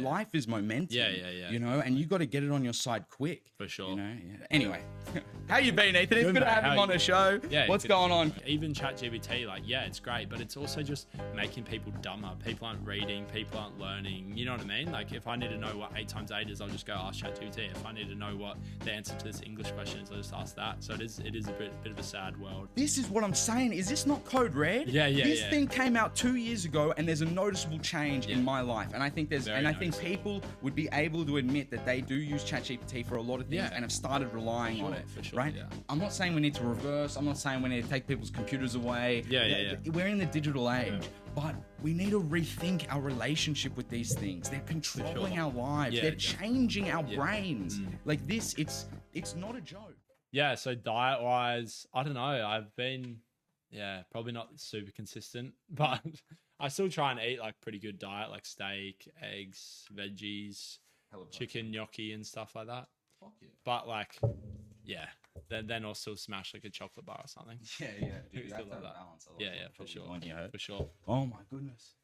life is momentum. You know, and you got to get it on your side quick. For sure. You know. Yeah. Anyway, how you been, Ethan? It's good to have him on the show. Yeah. What's going on? Even ChatGPT, like, yeah, it's great, but it's also just making people dumber. People aren't reading. People aren't learning. You know what I mean? Like, if I need to know what 8 times 8 is, I'll just go ask ChatGPT. If I need to know what the answer to this English question is, I'll just ask that. So it is a bit of a sad world. This is what I'm saying. Is this not code red? This thing came out 2 years ago, and there's a noticeable change in my life. And I think I think people would be able to admit that they do use ChatGPT for a lot of things and have started relying on it. For sure, right? I'm not saying we need to reverse. I'm not saying we need to take people's computers away. We're in the digital age. But we need to rethink our relationship with these things. They're controlling our lives. They're changing our brains. Like this, it's not a joke. Yeah, so diet-wise, I don't know. I've been, probably not super consistent, but I still try and eat like pretty good diet, like steak, eggs, veggies, chicken, gnocchi, and stuff like that. Fuck yeah. But like, then I'll still smash like a chocolate bar or something. Dude, that's a balance. For sure. Oh my goodness.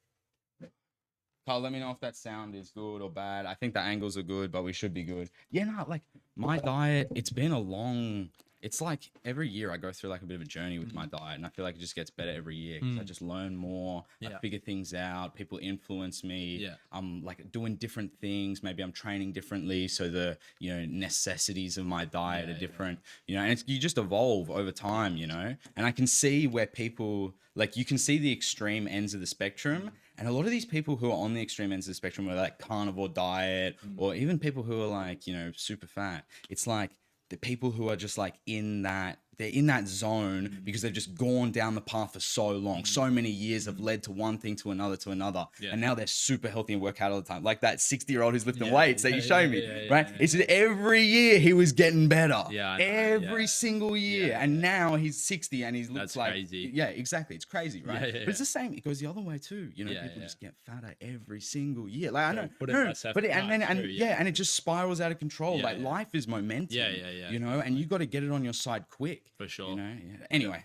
Carl, let me know if that sound is good or bad. I think the angles are good, but we should be good. Yeah, no, like my diet, it's like every year I go through like a bit of a journey with my diet, and I feel like it just gets better every year because I just learn more, I figure things out, people influence me. I'm like doing different things. Maybe I'm training differently, so the necessities of my diet are different. And you just evolve over time, And I can see where people like you can see the extreme ends of the spectrum. And a lot of these people who are on the extreme ends of the spectrum are like carnivore diet, or even people who are like, super fat. It's like the people who are just like they're in that zone because they've just gone down the path for so long. So many years have led to one thing to another. And now they're super healthy and work out all the time. Like that 60-year-old who's lifting weights that you showed me, right? It's every year he was getting better. Every single year. And now he's 60 and he looks like crazy. Yeah, exactly. It's crazy, right? But it's the same. It goes the other way too. People just get fatter every single year. Like I know, and it just spirals out of control. Like life is momentum. And you got to get it on your side quick. For sure. Anyway,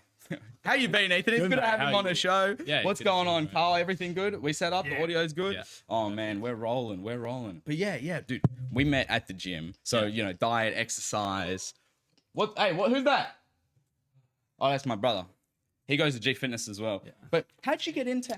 how you been, Ethan? It's good to have him on the show. What's going on, Carl? Everything good? We set up. The audio's good. Oh man, we're rolling. But yeah, dude. We met at the gym. So diet, exercise. Who's that? Oh, that's my brother. He goes to G Fitness as well. But how'd you get into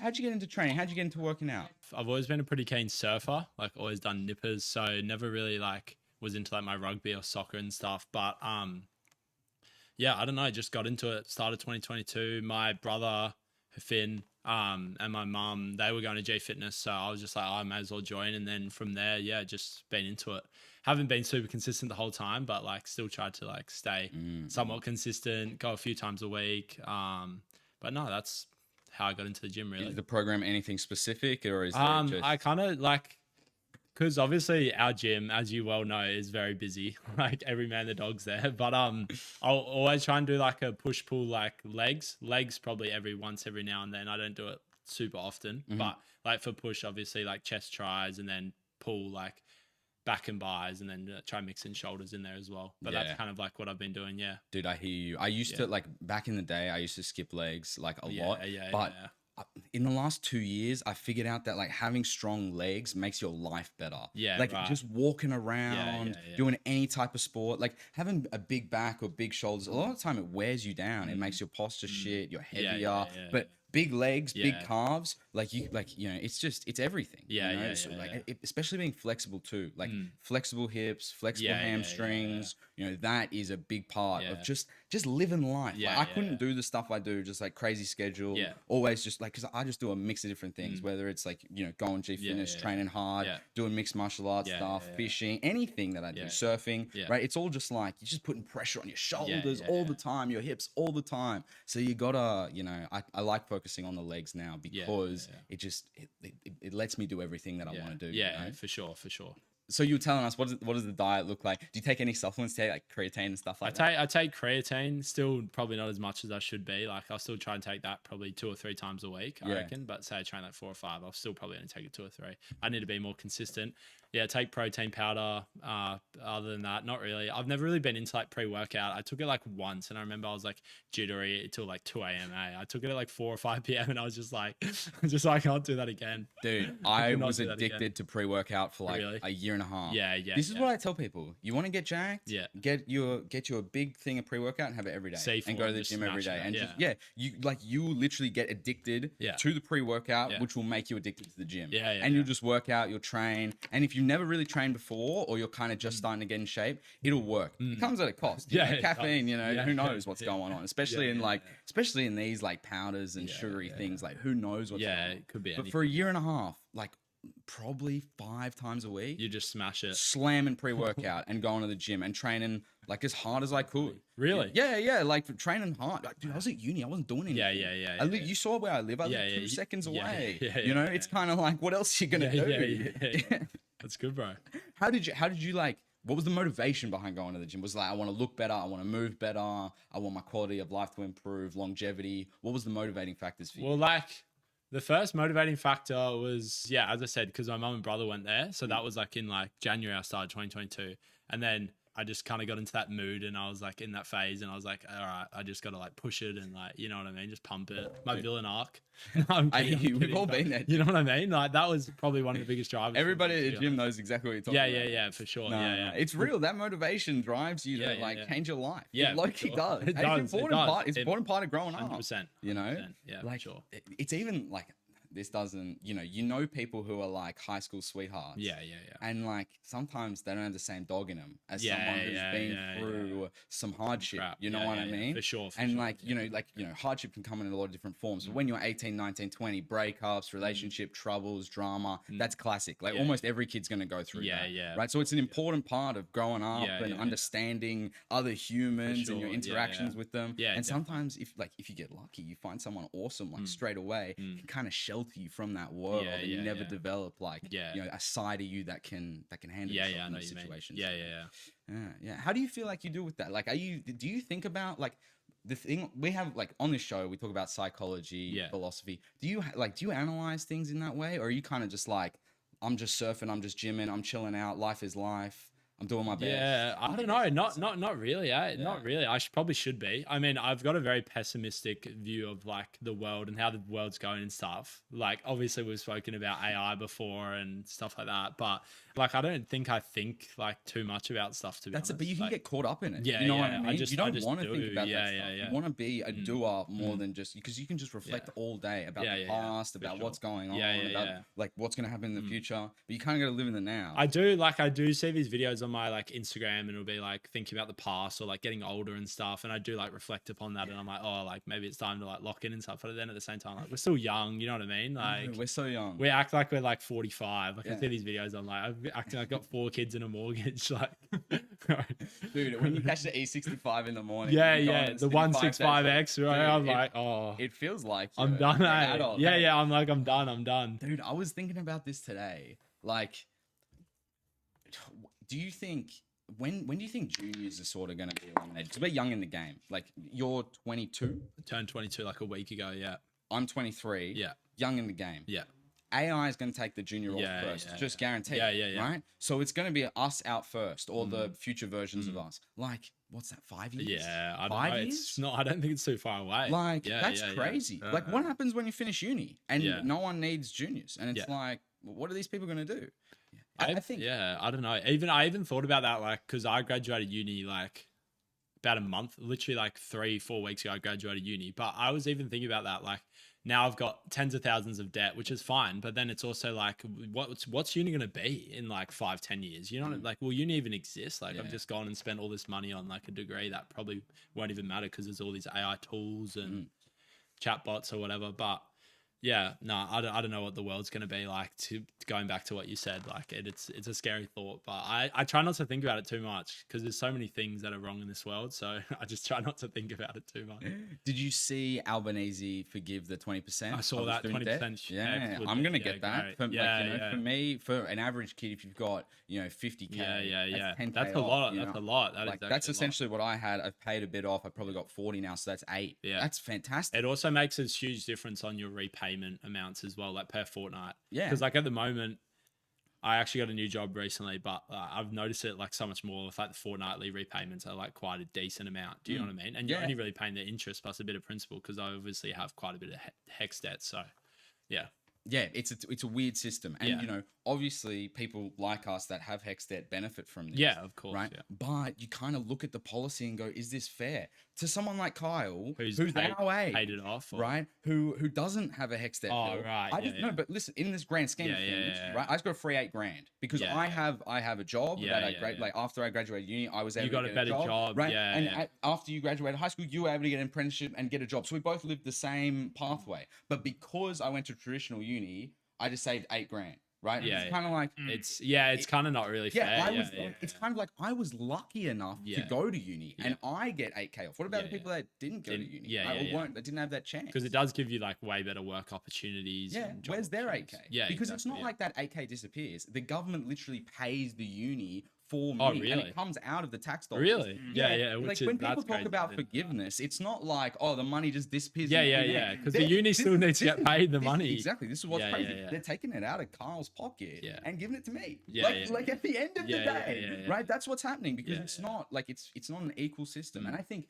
training? How'd you get into working out? I've always been a pretty keen surfer. Like always done nippers. So never really like was into like my rugby or soccer and stuff. But I don't know. Just got into it. Started 2022. My brother, Finn, and my mum, they were going to G Fitness. So I was just like, I may as well join. And then from there, just been into it. Haven't been super consistent the whole time, but like still tried to like stay somewhat consistent, go a few times a week. But no, that's how I got into the gym really. Is the program anything specific or is it just... I kind of like... Because obviously our gym, as you well know, is very busy. Like every man the dog's there. But I'll always try and do like a push-pull like legs. Legs probably every now and then. I don't do it super often. But like for push, obviously like chest tries and then pull like back and buys and then try mixing shoulders in there as well. But that's kind of like what I've been doing, Dude, I hear you. I used to like back in the day, I used to skip legs like a lot. But in the last 2 years, I figured out that like having strong legs makes your life better. Just walking around, doing any type of sport, like having a big back or big shoulders, a lot of the time it wears you down. It makes your posture shit, you're heavier. But big legs, big calves, it's everything. Especially being flexible too, like flexible hips, flexible hamstrings. That is a big part of just living life. I couldn't do the stuff I do, just like crazy schedule. Always just like, cause I just do a mix of different things, whether it's like, going G Fitness, training hard, doing mixed martial arts stuff, fishing, anything that I do, surfing, right? It's all just like, you're just putting pressure on your shoulders all the time, your hips all the time. So you gotta, I like focusing on the legs now because it lets me do everything that I want to do. For sure. So you're telling us what does the diet look like? Do you take any supplements today, like creatine and stuff like that? I take creatine, still probably not as much as I should be. Like I'll still try and take that probably 2 or 3 times a week, I Yeah. reckon. But say I train like 4 or 5, I'll still probably only take it 2 or 3. I need to be more consistent. Yeah, take protein powder. Other than that, not really. I've never really been into like pre-workout. I took it like once, and I remember I was like jittery till like 2 a.m. I took it at like 4 or 5 p.m. and I was just like, I can't do that again. Dude, I cannot was do that again. addicted to pre-workout for like Really? a year and a half. Yeah. This is what I tell people. You want to get jacked? Yeah. Get you a big thing of pre-workout and have it every day. Safe and go to the just gym every smash day. it, And yeah. you will literally get addicted Yeah. to the pre-workout, Yeah. which will make you addicted to the gym. Yeah, and you'll just work out, you'll train. And if you've never really trained before or you're kind of just starting to get in shape, it'll work. It comes at a cost. Yeah, You know, it caffeine, does. who knows what's going on, especially in yeah. especially in these like powders and sugary things, like who knows what's going on. it could be But anything. for a year and a half, like probably 5 times a week, You just smash it. slamming pre-workout and going to the gym and training like as hard as I could. Really? Yeah, like training hard. Like, dude, I was at uni. I wasn't doing anything. Yeah. You saw where I live. I live 2 seconds away. You know, it's kind of like, what else are you gonna do? Yeah. That's good, bro. How did you like? What was the motivation behind going to the gym? Was it like, I want to look better, I want to move better, I want my quality of life to improve, longevity. What was the motivating factors for you? Well, like the first motivating factor was, as I said, because my mum and brother went there. So that was like in like January, I started 2022. And then I just kind of got into that mood and I was like in that phase and I was like, all right, I just got to like push it and like, you know what I mean? Just pump it. My villain arc. No, I'm kidding, We've all been there. You know what I mean? Like that was probably one of the biggest drivers. Everybody at the gym knows exactly what you're talking about. Yeah, for sure. No. It's real. That motivation drives you to change your life. Yeah, it low-key does. It does. It's an important part of growing up. 100%. You know, Yeah, like for sure. it's even like this doesn't, you know people who are like high school sweethearts. Yeah. And like sometimes they don't have the same dog in them as Yeah, someone who's yeah, been yeah, through some hardship. Crap. You know what I mean? For sure. And hardship can come in a lot of different forms. But when you're 18, 19, 20, breakups, relationship troubles, drama, that's classic. Like almost every kid's going to go through that. Yeah. Right. So it's an important part of growing up and understanding other humans and your sure. interactions with them. Yeah, and sometimes if you get lucky, you find someone awesome, like straight away, can kind of shelter you from that world and you never develop like, a side of you that can handle yourself in those situations. Yeah. How do you feel like you do with that? Like, do you think about like the thing we have like on this show, we talk about psychology, philosophy. Do you analyze things in that way? Or are you kind of just like, I'm just surfing, I'm just gymming, I'm chilling out, life is life, I'm doing my best? Yeah, I don't know. Not really. Not really. I probably should be. I mean, I've got a very pessimistic view of like the world and how the world's going and stuff. Like, obviously, we've spoken about AI before and stuff like that. But like, I don't think I think like too much about stuff. To be honest, but you can get caught up in it. Yeah, you know what I mean. you don't want to think about that stuff. You want to be a doer more than just because you can just reflect all day about the past, about what's going on, about like what's going to happen in the future. But you kind of got to live in the now. I do see these videos on my like Instagram and it'll be like thinking about the past or like getting older and stuff, and I do like reflect upon that and I'm like, oh, like maybe it's time to like lock in and stuff, but then at the same time, like we're still young, you know what I mean? Like we're so young. We act like we're like 45. Like I see these videos, I'm like, I'm acting like I've got 4 kids and a mortgage. Like dude, when you catch the E65 in the morning, the 165X, right? I'm like, it feels like I'm done. Adult, I'm like, I'm done. Dude, I was thinking about this today. Like, do you think when do you think juniors are sort of going to be eliminated? Because we're young in the game. Like, you're 22. Turned 22 like a week ago. Yeah. I'm 23. Yeah. Young in the game. Yeah. AI is going to take the junior role first. Just guaranteed. Yeah. Right? So it's going to be us out first, or the future versions of us. Like, what's that, 5 years? Yeah, I don't 5 know. years? It's not. I don't think it's too far away. Like, that's crazy. Like, what happens when you finish uni and no one needs juniors? And it's like, what are these people going to do? I think. Yeah, I don't know. I even thought about that, like, because I graduated uni like about a month, literally like 3-4 weeks ago. I graduated uni, but I was even thinking about that, like. Now I've got tens of thousands of debt, which is fine. But then it's also like, what's uni going to be in like 5-10 years? You know, like, will uni even exist? Like, I've just gone and spent all this money on like a degree that probably won't even matter because there's all these AI tools and chatbots or whatever. But Yeah, no, I don't know what the world's going to be like. To going back to what you said, like it's a scary thought, but I try not to think about it too much because there's so many things that are wrong in this world. So I just try not to think about it too much. Did you see Albanese forgive the 20% I saw of the that student debt? 20%. Yeah, I'm gonna get that. Great. For, Yeah, like, you know, yeah. for me, for an average kid, if you've got 50k, Yeah. that's 10k That's a off, lot. you That's know? a lot. That is Like actually that's a lot. essentially what I had. I've paid a bit off. I probably got 40 now, so that's 8. Yeah. That's fantastic. It also makes a huge difference on your repayment amounts as well, like per fortnight. Yeah. Because like at the moment, I actually got a new job recently, but I've noticed it like so much more. With like the fortnightly repayments are like quite a decent amount. Do you know what I mean? And you're only really paying the interest plus a bit of principal because I obviously have quite a bit of hex debt. So yeah. Yeah, it's a weird system, and Yeah. obviously people like us that have hex debt benefit from this. Yeah, of course. Right, Yeah. but you kind of look at the policy and go, is this fair to someone like Kyle, Who's our age, paid it off, or... right? Who doesn't have a hex debt bill? Right. I just no, but listen, in this grand scheme of things, right? I just got a free $8,000 because I have a job that like after I graduated uni, I was able to get a better job, right? After you graduated high school, you were able to get an apprenticeship and get a job. So we both lived the same pathway, but because I went to traditional uni, I just saved $8,000, right? Yeah, it's kind of like it's kind of not really fair. It's kind of like I was lucky enough to go to uni, and I get $8,000 off. What about the people that didn't go to uni? They didn't have that chance. Because it does give you like way better work opportunities. Yeah, where's their $8,000? Yeah, because it's not like that $8,000 disappears. The government literally pays the uni for me, and it comes out of the tax dollars. Really? Yeah. Like when people talk about forgiveness, it's not like the money just disappears. Yeah. Because the uni still needs to get paid the money. Exactly. This is what's crazy. They're taking it out of Kyle's pocket and giving it to me. Like at the end of the day, right? That's what's happening because it's not like it's not an equal system. And I think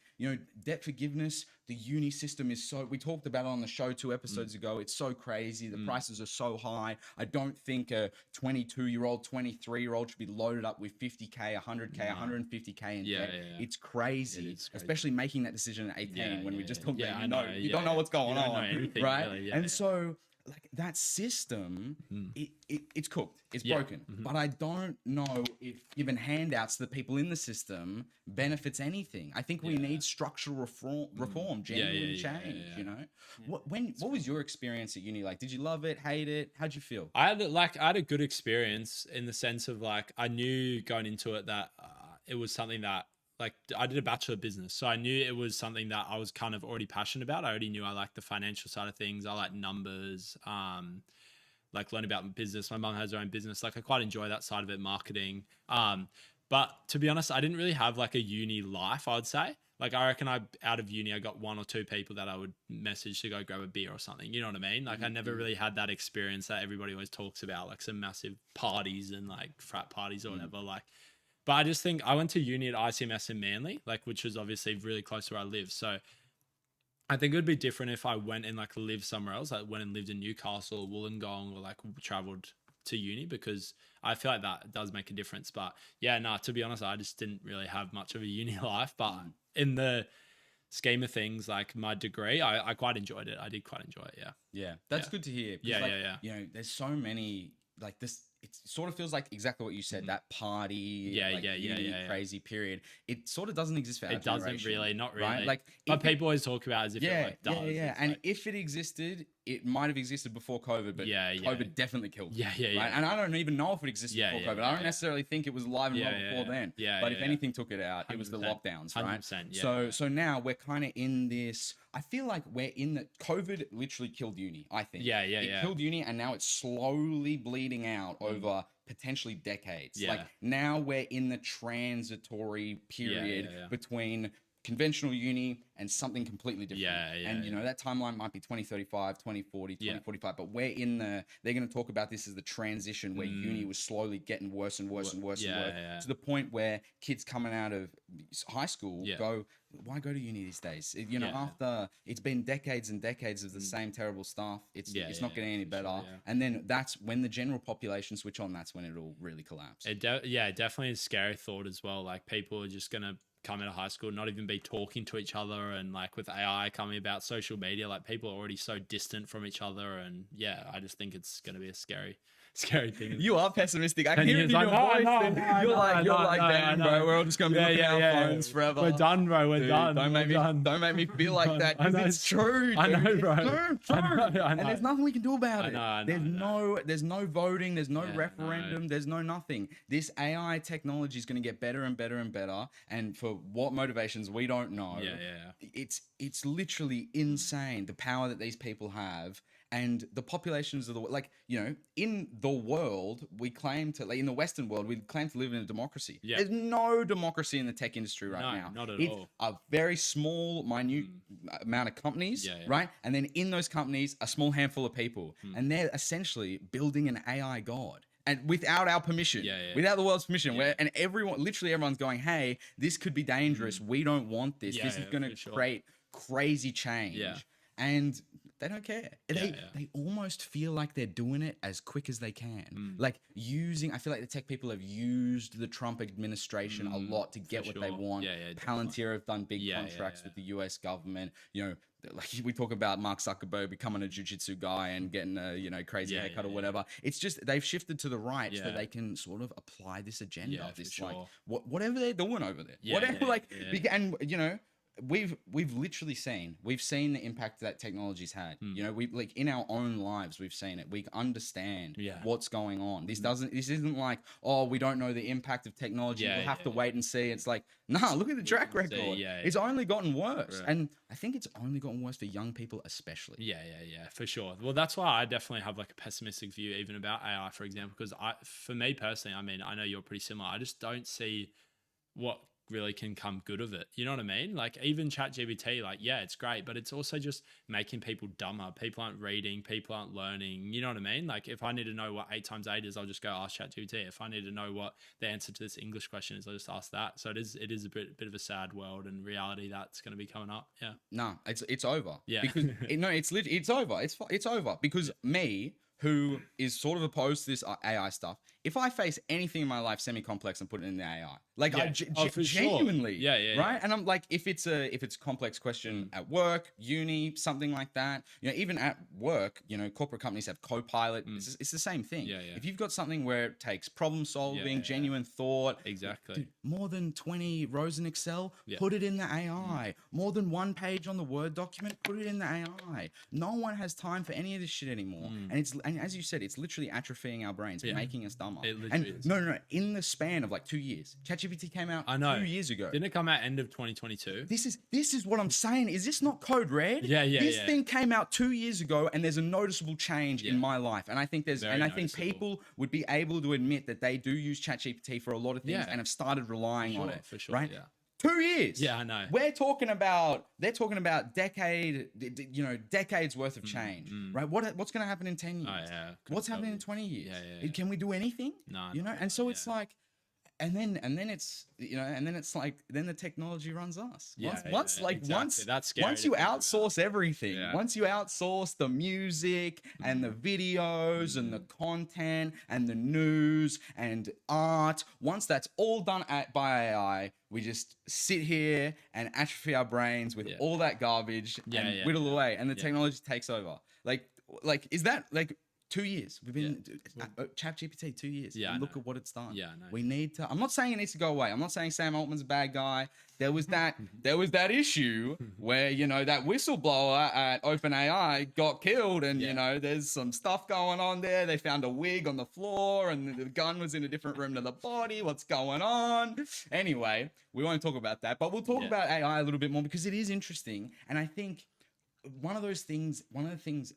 debt forgiveness, the uni system is so. We talked about it on the show 2 episodes ago. It's so crazy. The prices are so high. I don't think a 22-year-old, 23-year-old should be loaded up with 50k, 100k, 150k in debt. It's crazy, especially making that decision at 18 when we just talked about you don't know what's going on, right? Really, and so like that system, it's cooked, it's broken. But I don't know if giving handouts to the people in the system benefits anything. I think we need structural reform, genuine change. You know, what was your experience at uni like? Did you love it, hate it? How'd you feel? I had a good experience in the sense of like I knew going into it that it was something that. Like I did a Bachelor of Business, so I knew it was something that I was kind of already passionate about. I already knew I liked the financial side of things. I like numbers, like learn about business. My mum has her own business. Like I quite enjoy that side of it, marketing. But to be honest, I didn't really have like a uni life, I would say. Like I reckon out of uni, I got 1 or 2 people that I would message to go grab a beer or something. You know what I mean? Like I never really had that experience that everybody always talks about, like some massive parties and like frat parties or whatever. Like, but I just think I went to uni at ICMS in Manly, like which was obviously really close to where I live. So I think it would be different if I went and like lived somewhere else, like went and lived in Newcastle or Wollongong or like traveled to uni, because I feel like that does make a difference. But yeah, to be honest, I just didn't really have much of a uni life. But in the scheme of things, like my degree, I quite enjoyed it. I did quite enjoy it. Yeah, that's good to hear. Yeah. You know, there's so many like this. It sort of feels like exactly what you said. That party, crazy period. It sort of doesn't exist for our generation. It doesn't really, not really. Right? Like, but people always talk about it as if it like does. Yeah. And if it existed, it might have existed before COVID, but COVID definitely killed it. Right? And I don't even know if it existed before COVID. I don't necessarily think it was alive and well before then. But if anything took it out, it was the lockdowns, right? 100%, so now we're kind of in this. I feel like we're in the COVID literally killed uni. I think. It killed uni, and now it's slowly bleeding out over potentially decades. Like now we're in the transitory period between conventional uni and something completely different. And you know, that timeline might be 2035, 2040, 2045, but we're in they're going to talk about this as the transition where uni was slowly getting worse and worse to the point where kids coming out of high school go, why go to uni these days? You know, after it's been decades and decades of the same terrible stuff, it's not getting any better. And then that's when the general population switch on, that's when it'll really collapse. Definitely a scary thought as well. Like people are just going to come out of high school, not even be talking to each other, and like with AI coming about, social media, like people are already so distant from each other, and I just think it's going to be a scary scary thing. You are pessimistic. I can 10 hear it years, in I your know, I voice. know, and I You're know, like, I you're know, like, I damn, know. bro, we're all just gonna be looking at our phones forever. We're done, bro. We're Dude, done. Don't make We're done. don't make me feel like that, I because know. it's true. I know, dude. bro. It's true. I know, I And there's know. nothing we can do about it. I know, There's no voting. There's no Yeah, referendum. There's no nothing. This AI technology is going to get better and better and better. And for what motivations we don't know. Yeah. It's literally insane the power that these people have. And the populations of the, like, you know, in the world, we claim to, like, in the Western world, we claim to live in a democracy. Yeah. There's no democracy in the tech industry right now. Not at it's all. a very small, minute amount of companies, Yeah. right? And then in those companies, a small handful of people. And they're essentially building an AI god. And without our permission, without the world's permission, and literally everyone's going, hey, this could be dangerous. We don't want this. This is going to create crazy change. Yeah. And they don't care. Yeah. They almost feel like they're doing it as quick as they can. Like I feel like the tech people have used the Trump administration a lot to get what they want. Palantir have done big contracts with the US government. You know, like we talk about Mark Zuckerberg becoming a jiu-jitsu guy and getting a crazy haircut or whatever. It's just they've shifted to the right so they can sort of apply this agenda of this like whatever they're doing over there. And you know, we've literally seen the impact that technology's had. You know, we like in our own lives we've seen it. We understand what's going on. This isn't like, oh, we don't know the impact of technology, we'll have to wait and see. It's like, nah, look at the track record. It's only gotten worse. And I think it's only gotten worse for young people especially. Yeah, for sure. Well, that's why I definitely have like a pessimistic view even about AI, for example, because for me personally, I mean, I know you're pretty similar. I just don't see what really can come good of it. You know what I mean? Like even ChatGPT, like, yeah, it's great, but it's also just making people dumber. People aren't reading, people aren't learning. You know what I mean? Like if I need to know what 8 times 8 is, I'll just go ask ChatGPT. If I need to know what the answer to this English question is, I'll just ask that. So it is a bit of a sad world and reality that's going to be coming up. Yeah. No, it's over. Yeah. Because it's over. It's over because me, who is sort of opposed to this AI stuff, if I face anything in my life semi-complex and put it in the AI, like genuinely, right? And I'm like, if it's a complex question at work, uni, something like that, you know, even at work, you know, corporate companies have Copilot. It's the same thing. If you've got something where it takes problem solving, genuine thought, exactly, dude, more than 20 rows in Excel, put it in the AI. More than one page on the Word document, put it in the AI. No one has time for any of this shit anymore, and as you said, it's literally atrophying our brains, making us dumber. It literally is. No. In the span of like 2 years, ChatGPT came out 2 years ago. Didn't it come out end of 2022? This is what I'm saying. Is this not code red? This thing came out 2 years ago, and there's a noticeable change in my life. And I think I think people would be able to admit that they do use ChatGPT for a lot of things and have started relying on it. For sure, right? 2 years. Yeah, I know. They're talking about decades worth of change, right? What's going to happen in 10 years? Oh, yeah. What's happening in 20 years? Yeah. Can we do anything? No. You know? And so it's like, and then it's, you know, and then it's like, then the technology runs us. Once you outsource everything, once you outsource the music and the videos and the content and the news and art, once that's all done by AI, we just sit here and atrophy our brains with all that garbage and whittle away, and the technology takes over. Like, is that like 2 years? We've been ChatGPT 2 years. And look at what it's done. Yeah, I know. We need to. I'm not saying it needs to go away. I'm not saying Sam Altman's a bad guy. There was that issue where, you know, that whistleblower at OpenAI got killed, and you know, there's some stuff going on there. They found a wig on the floor, and the gun was in a different room to the body. What's going on? Anyway, we won't talk about that, but we'll talk about AI a little bit more because it is interesting, and I think one of the things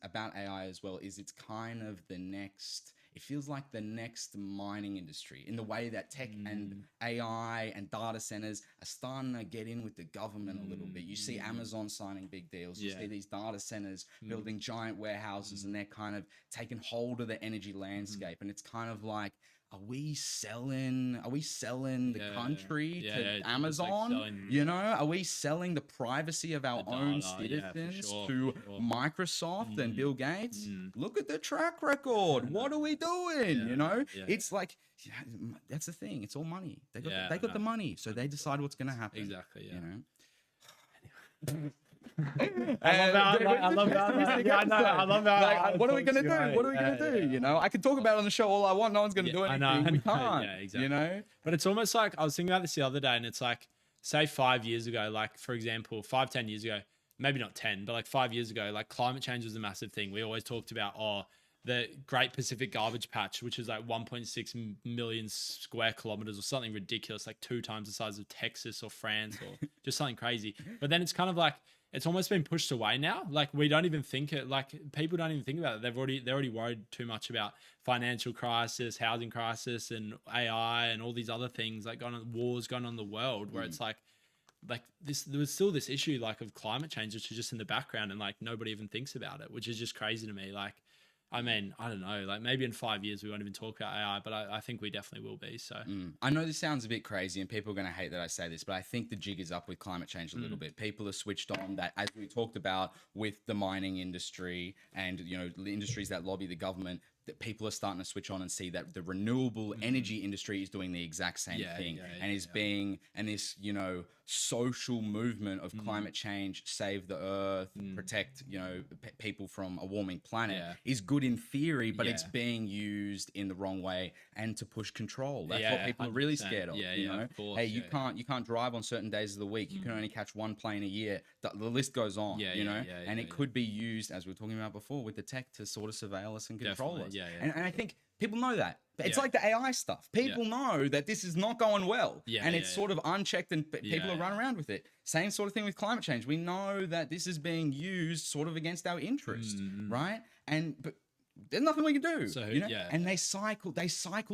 about AI as well is it's kind of it feels like the next mining industry, in the way that tech and AI and data centers are starting to get in with the government a little bit. You see Amazon signing big deals. You see these data centers building giant warehouses, and they're kind of taking hold of the energy landscape. And it's kind of like, are we selling the country to Amazon? Like you know, are we selling the privacy of our own citizens to Microsoft and Bill Gates? Look at the track record. What are we doing? You know, it's like, that's the thing. It's all money. They got the money, so they decide what's going to happen. Exactly. Yeah. You know. I love how what are we gonna do? What are we gonna do? You know, I can talk about it on the show all I want. No one's gonna do anything. I know. We can't. Yeah, exactly. You know. But it's almost like I was thinking about this the other day, and it's like, say 5 years ago, like for example, 10 years ago, maybe not 10, but like 5 years ago, like climate change was a massive thing. We always talked about, the Great Pacific Garbage Patch, which is like 1.6 million square kilometers or something ridiculous, like 2 times the size of Texas or France or just something crazy. But then it's kind of like, it's almost been pushed away now. Like we don't even think it, like people don't even think about it. They're already worried too much about financial crisis, housing crisis, and AI and all these other things like wars going on in the world, where it's like this, there was still this issue like of climate change, which is just in the background and like nobody even thinks about it, which is just crazy to me. Like, I mean, I don't know, like maybe in 5 years we won't even talk about AI, but I think we definitely will be. So I know this sounds a bit crazy and people are going to hate that I say this, but I think the jig is up with climate change a little bit. People are switched on that, as we talked about with the mining industry and, you know, the industries that lobby the government, that people are starting to switch on and see that the renewable energy industry is doing the exact same thing and is being, and this, you know, social movement of climate change, save the earth, protect, you know, people from a warming planet is good in theory, but it's being used in the wrong way and to push control. That's what people are really scared of. You know, of course, hey, you can't drive on certain days of the week. You can only catch one plane a year. The list goes on. You know, and it could be used, as we were talking about before, with the tech to sort of surveil us and control us. And I think people know that. It's like the AI stuff. People know that this is not going well. And it's sort of unchecked and people are running around with it. Same sort of thing with climate change. We know that this is being used sort of against our interest, right? But there's nothing we can do. So, you know? And they cycle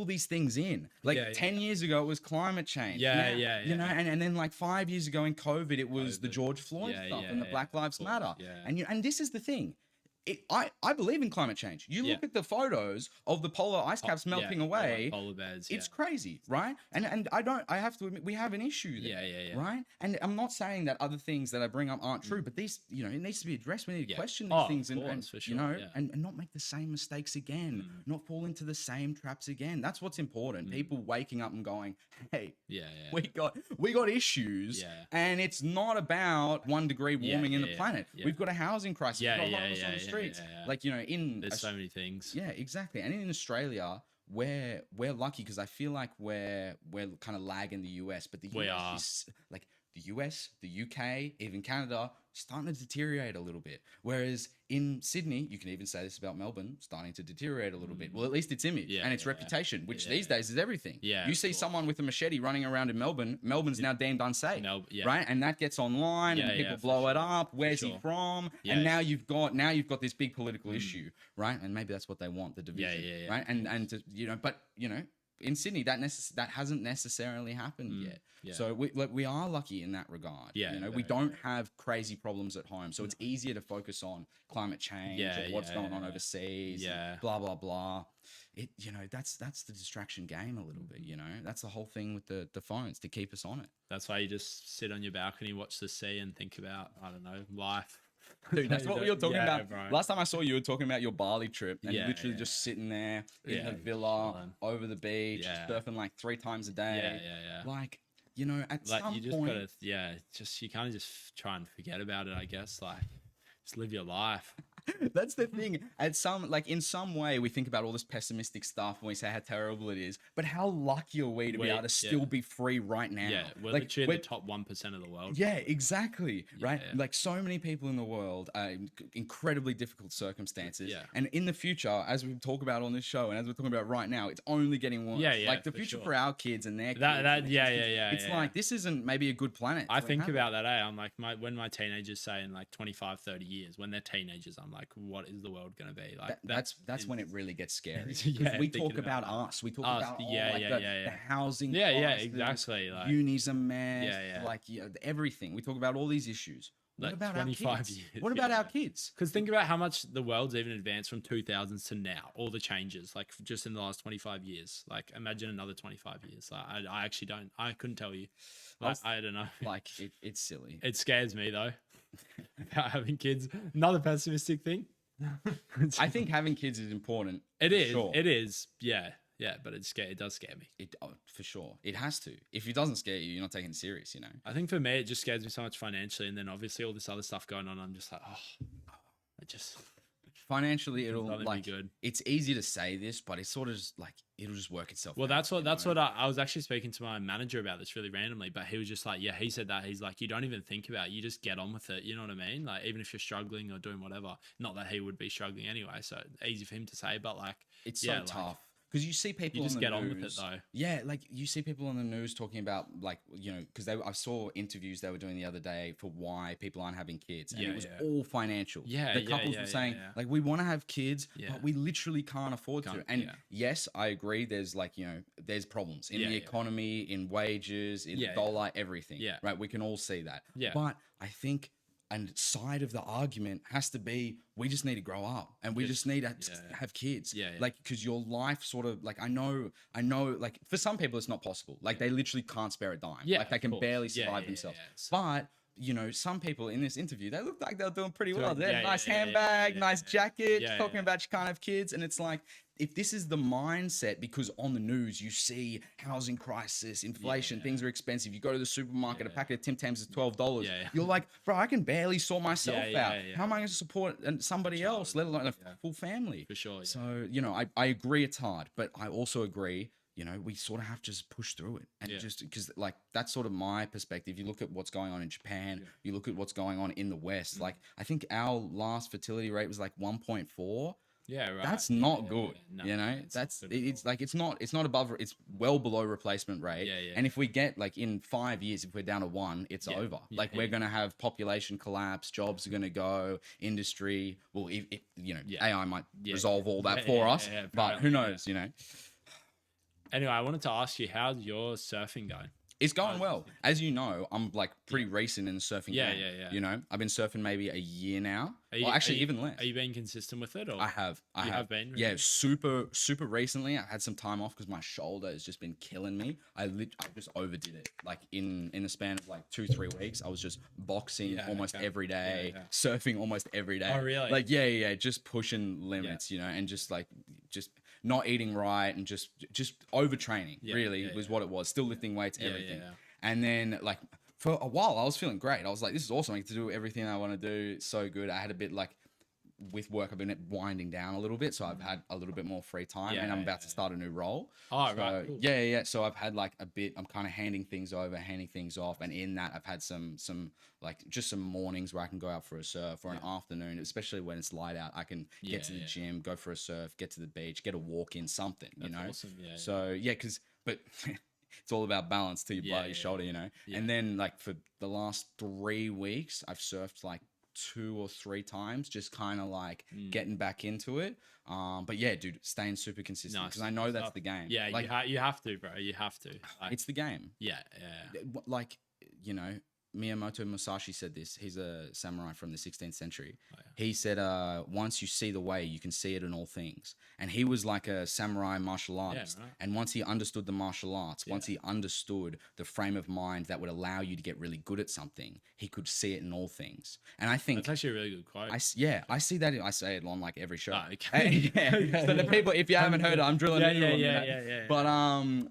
these things in. Like 10 years ago, it was climate change. You know, and then like 5 years ago in COVID, it was the George Floyd stuff and the Black Lives Matter. And this is the thing. I believe in climate change. You look at the photos of the polar ice caps melting away. Polar bears. It's crazy, right? And I have to admit, we have an issue there. Right? And I'm not saying that other things that I bring up aren't true, but these, you know, it needs to be addressed. We need to question these things and for sure, you know, and not make the same mistakes again, not fall into the same traps again. That's what's important. People waking up and going, hey, we got issues, and it's not about 1 degree warming in the planet. We've got a housing crisis. We've got homeless on the streets. Like, you know, there's so many things. Yeah, exactly. And in Australia, we're lucky because I feel like we're kind of lagging the US, but the US is like the US, the UK, even Canada, starting to deteriorate a little bit. Whereas in Sydney, you can even say this about Melbourne, starting to deteriorate a little bit. Well, at least its image and its reputation, which these days is everything. You see someone with a machete running around in Melbourne, Melbourne's now deemed unsafe, right? And that gets online and people blow it up. Where's he from? And now you've got this big political issue, right? And maybe that's what they want, the division, right? And to, you know, but you know, in Sydney, that hasn't necessarily happened yet. So we are lucky in that regard. You know, we don't have crazy problems at home, so it's easier to focus on climate change and what's going on overseas. And blah blah blah. It, you know, that's the distraction game a little bit. You know, that's the whole thing with the phones, to keep us on it. That's why you just sit on your balcony, watch the sea, and think about, I don't know, life. Dude, that's what we were talking about. Bro. Last time I saw you were talking about your Bali trip and literally just sitting there in a villa over the beach, surfing like 3 times a day. Like, you know, at like some you just point, gotta, you kind of just try and forget about it, I guess. Like, just live your life. That's the thing. In some way, we think about all this pessimistic stuff and we say how terrible it is. But how lucky are we to be able to still be free right now? We're literally the top 1% of the world. Yeah, exactly. Right? Like, so many people in the world are in incredibly difficult circumstances. And in the future, as we talk about on this show and as we're talking about right now, it's only getting worse. Like the future for our kids and their kids. It's like, this isn't maybe a good planet. I think about that. I'm like, when my teenagers say in like 25, 30 years, when they're teenagers, I'm like, what is the world going to be like? That's when it really gets scary. We talk about us. We talk about the housing. Exactly. Like, uni's a mess. Like, everything. We talk about all these issues. What about 25 our kids? Years? What about our kids? Because think about how much the world's even advanced from 2000s to now. All the changes, like just in the last 25 years. Like, imagine another 25 years. Like, I actually don't. I couldn't tell you. Like, I don't know. Like, it's silly. It scares me though. About having kids. Another pessimistic thing. I think having kids is important. It is. Sure. It is. Yeah. Yeah, but it does scare me. For sure. It has to. If it doesn't scare you, you're not taking it serious, you know? I think for me, it just scares me so much financially, and then obviously all this other stuff going on. I'm just like, oh, I just Financially, it's it'll not gonna like, be good. it's easy to say this, but it's sort of just like, it'll just work itself Well, out, that's you what know? I was actually speaking to my manager about this really randomly, but he was just like, yeah, he said that he's like, you don't even think about it, you just get on with it. You know what I mean? Like, even if you're struggling or doing whatever, not that he would be struggling anyway, so easy for him to say, but like, It's yeah, so like, tough. Because you see people you just on the get on with it news. though. Yeah, like you see people on the news talking about like, you know, because I saw interviews they were doing the other day for why people aren't having kids, and Yeah, it was yeah. all financial. Yeah, the yeah, couples yeah, were yeah, saying yeah. like, we want to have kids, Yeah. but we literally can't afford to. Can't, And yeah. yes, I agree. There's like, you know, there's problems in Yeah, the yeah. economy, in wages, in Yeah, yeah. dollar, everything. Yeah. Right. We can all see that. Yeah. But I think. And side of the argument has to be, we just need to grow up and we just need to have kids. Yeah, yeah. Like, because your life sort of like, I know, like for some people it's not possible. Like they literally can't spare a dime. Yeah, Like they of can course. barely Yeah, survive yeah, themselves. yeah. But you know, some people in this interview, they look like they're doing pretty well. They yeah, had a nice yeah, yeah, handbag, yeah, nice yeah. jacket, Yeah, talking yeah. about you can't have kids. And it's like, if this is the mindset, because on the news you see housing crisis, inflation, Yeah. things are expensive. You go to the supermarket, a Yeah. packet of Tim Tams is $12. Yeah, yeah. You're like, bro, I can barely sort myself Yeah, yeah, out. yeah. How am I going to support somebody Child, else, let alone a yeah. full family? For sure. Yeah. So, you know, I agree it's hard, but I also agree, you know, we sort of have to just push through it. And just because, like, that's sort of my perspective. You look at what's going on in Japan, you look at what's going on in the West. Like, I think our last fertility rate was like 1.4. Yeah, right. That's not good. No, you know, it's that's not good at it's like it's not above, it's well below replacement rate. Yeah, yeah, And if we get like in 5 years, if we're down to 1, it's over. yeah, Like we're gonna have population collapse, jobs are gonna go, industry. Well, if you know, AI might resolve all that for us, but who knows? You know. Anyway, I wanted to ask you, how's your surfing going? It's going well. As you know, I'm like pretty recent in the surfing Yeah, game. yeah. You know, I've been surfing maybe a year now. Are you- Well, actually, are you- even less. Are you being consistent with it? Or I have. You have been? Yeah, Really? super recently. I had some time off because my shoulder has just been killing me. I just overdid it. Like in the span of like 2-3 weeks, I was just boxing almost every day, surfing almost every day. Oh, really? Like yeah, just pushing limits, you know, and just not eating right and just overtraining. Really was what it was. Still lifting weights, everything. yeah. And then like for a while, I was feeling great. I was like, this is awesome. I get to do everything I want to do. It's so good. I had a bit like with work, I've been winding down a little bit. So I've had a little bit more free time and I'm about to start a new role. Oh, So, right. Cool. Yeah. So I've had like a bit, I'm kind of handing things over, handing things off. And in that, I've had some like just some mornings where I can go out for a surf or an afternoon, especially when it's light out. I can get to the gym, go for a surf, get to the beach, get a walk in, something, you know? Awesome. Yeah. So but it's all about balance till you blow your shoulder, you know? And then like for the last 3 weeks, I've surfed like 2 or 3 times, just kind of like getting back into it. But yeah, dude, staying super consistent because I know that's the game. Yeah, like you have to, bro. You have to. Like, it's the game. yeah. Like, you know, Miyamoto Musashi said this. He's a samurai from the 16th century. He said, once you see the way, you can see it in all things. And he was like a samurai martial artist. right. And once he understood the martial arts, once he understood the frame of mind that would allow you to get really good at something, he could see it in all things. And I think That's actually a really good quote. I see that. I say it on like every show. Oh, okay. Yeah. So the people, if you haven't heard it, I'm drilling into them, you know? yeah. But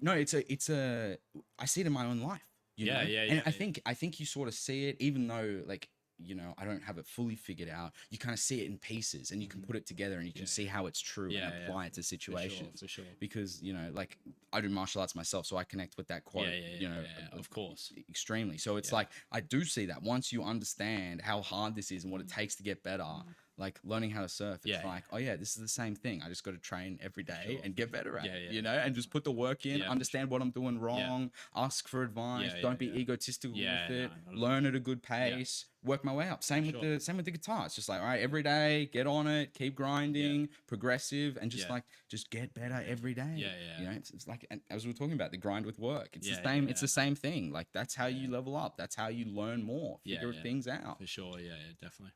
no, it's a. I see it in my own life. You know? And I think you sort of see it, even though like, you know, I don't have it fully figured out. You kind of see it in pieces, and you can put it together, and you can see how it's true and apply it to situations. For sure. Because you know, like I do martial arts myself, so I connect with that quote. You know, of course, extremely. So it's like I do see that once you understand how hard this is and what it takes to get better. Like learning how to surf, it's like, oh yeah, this is the same thing. I just got to train every day and get better at it, you know, and just put the work in, understand what I'm doing wrong, ask for advice, don't be egotistical with it, learn at a good pace, work my way up. Same with the guitar. It's just like, all right, every day, get on it, keep grinding, progressive, and just get better every day. You know, it's like, and as we were talking about, the grind with work. It's the same. It's the same thing. Like that's how you level up. That's how you learn more, figure things out. For sure. Yeah, definitely.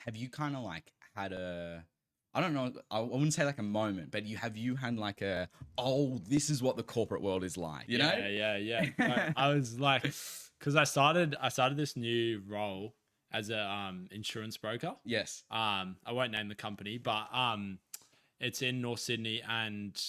Have you kind of like had I don't know, I wouldn't say like a moment, but have you had like this is what the corporate world is like, you know? Yeah. Like, I was like, because I started this new role as a insurance broker. Yes. I won't name the company, but it's in North Sydney, and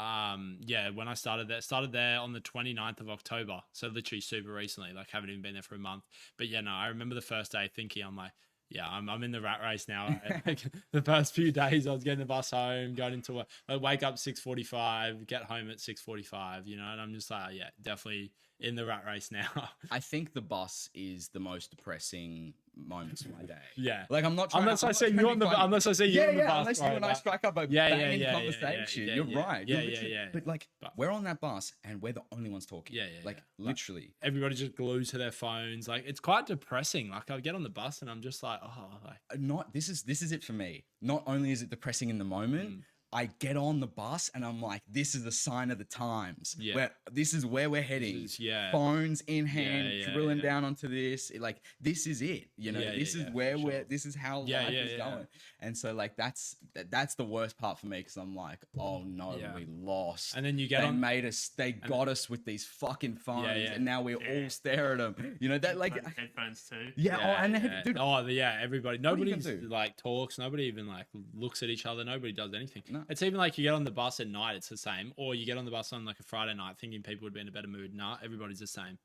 yeah, when I started there on the 29th of October. So literally super recently, like haven't even been there for a month. But yeah, no, I remember the first day thinking, I'm like, yeah, I'm in the rat race now. Right? Like the first few days I was getting the bus home, going into work, I wake up 6:45, get home at 6:45, you know, and I'm just like, yeah, definitely in the rat race now. I think the bus is the most depressing moments of my day. Yeah. Like I'm not trying Unless I I'm not say trying to you be on the funny. unless I say you on the bus. Unless you and I strike up a banging conversation. You're right. Yeah, You're yeah, literally- yeah. But like we're on that bus and we're the only ones talking. Yeah, yeah, Like yeah. literally. Everybody just glued to their phones. Like it's quite depressing. Like I get on the bus and I'm just like, oh, like Not this is it for me. Not only is it depressing in the moment, I get on the bus and I'm like, this is a sign of the times. Yeah. Where this is where we're heading. yeah. Phones in hand, yeah, drilling yeah. down onto this. Like this is it. You know, Yeah, this is yeah, where for we're sure. this is how Yeah, life yeah, is yeah. going. And so like that's the worst part for me because I'm like, oh no, Yeah. we lost. And then you get they on made us they got us with these fucking phones yeah. and now we all stare at them. You know, that like headphones too. yeah, oh, and then, dude, oh yeah, everybody. are you gonna Nobody's do? like talks. Nobody even like looks at each other. Nobody does anything. No. It's even like you get on the bus at night. It's the same. Or you get on the bus on like a Friday night, thinking people would be in a better mood. Nah, everybody's the same.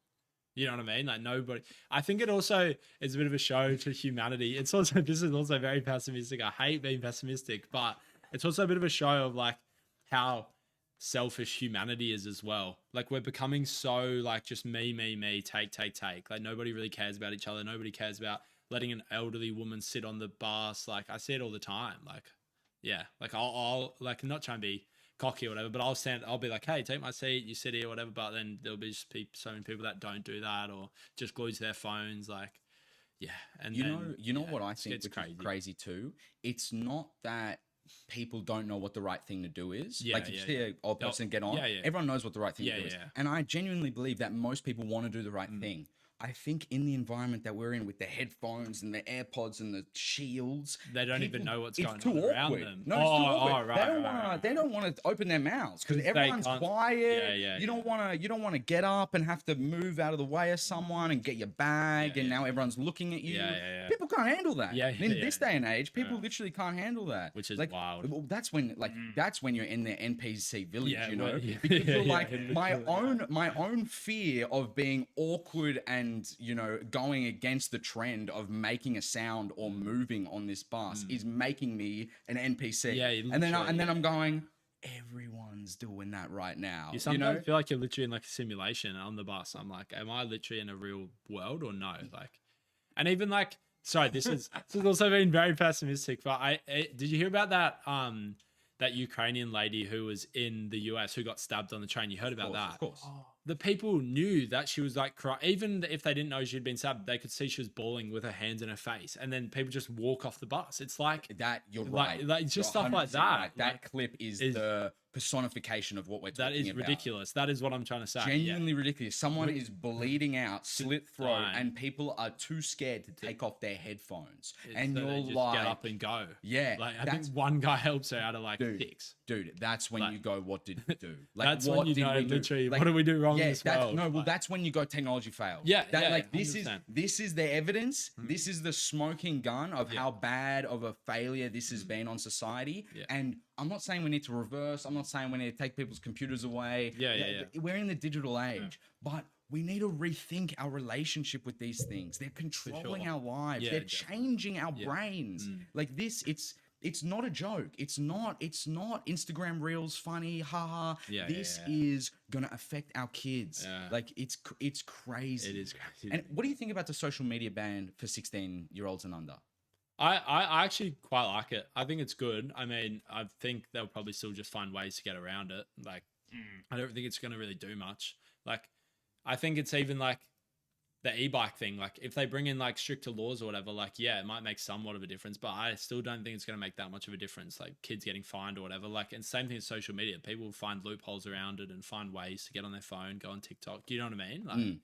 You know what I mean? Like nobody. I think it also is a bit of a show to humanity. It's also this is also very pessimistic. I hate being pessimistic, but it's also a bit of a show of like how selfish humanity is as well. Like we're becoming so like just me, take. Like nobody really cares about each other. Nobody cares about letting an elderly woman sit on the bus. Like I see it all the time. Like, yeah, like I'll like not trying to be cocky or whatever, but I'll be like, hey, take my seat, you sit here, whatever. But then there'll be just so many people that don't do that or just glued to their phones. Like, yeah. And you know yeah, what I think it's which crazy. is crazy too? It's not that people don't know what the right thing to do is. Yeah, like if you see an old person get on, yeah. everyone knows what the right thing to do is. Yeah. And I genuinely believe that most people want to do the right thing. I think in the environment that we're in with the headphones and the AirPods and the shields, They don't even know what's it's going too on around awkward. them. No, it's too awkward. Right. They don't want to open their mouths because 'Cause they everyone's can't- quiet. Yeah, you don't want to get up and have to move out of the way of someone and get your bag, and now everyone's looking at you. Yeah. People can't handle that. Yeah, in this yeah. day and age, people literally can't handle that. Which is like, wild. Well, that's when that's when you're in the NPC village, Yeah, you know, well, yeah, because you're yeah, like literally. my own fear of being awkward and going against the trend of making a sound or moving on this bus is making me an NPC. Yeah, and then literally. I'm going, everyone's doing that right now. You sometimes feel like you're literally in like a simulation on the bus. I'm like, am I literally in a real world or no? Like, and even like, sorry, this is also being very pessimistic. But did you hear about that that Ukrainian lady who was in the US who got stabbed on the train? You heard about that? Of course. The people knew that she was like crying. Even if they didn't know she'd been stabbed, they could see she was bawling with her hands in her face. And then people just walk off the bus. It's like that. You're like, right. like just You're stuff like 100% that. right. That Like, clip is the personification of what we're talking that is about. ridiculous. That is what I'm trying to say. Genuinely ridiculous. Someone is bleeding out, slit throat, dying. and people are too scared to take off their headphones. And So you're they just like, get up and go. yeah, Like I think one guy helps her out of like six. dude, that's when Like- you go, what did we do? Like, That's what when you did know we do? literally Like, what do we do wrong in this that's, world? no, well, Like, that's when you go technology failed. Yeah, that, yeah, like this 100%. is the evidence. This is the smoking gun of how bad of a failure this has been on society. Yeah. And I'm not saying we need to reverse. I'm not saying we need to take people's computers away. Yeah. We're in the digital age, but we need to rethink our relationship with these things. They're controlling our lives. Yeah, They're definitely. changing our brains. Like this, it's not a joke. It's not Instagram reels funny, haha. Yeah, this yeah. is gonna affect our kids. Yeah. Like it's crazy. It is crazy. And what do you think about the social media ban for 16-year-olds and under? I actually quite like it. I think it's good. I mean, I think they'll probably still just find ways to get around it. Like, I don't think it's going to really do much. Like, I think it's even like the e-bike thing. Like, if they bring in like stricter laws or whatever, like, yeah, it might make somewhat of a difference, but I still don't think it's going to make that much of a difference. Like, kids getting fined or whatever. Like, and same thing with social media. People will find loopholes around it and find ways to get on their phone, go on TikTok. Do you know what I mean? Like,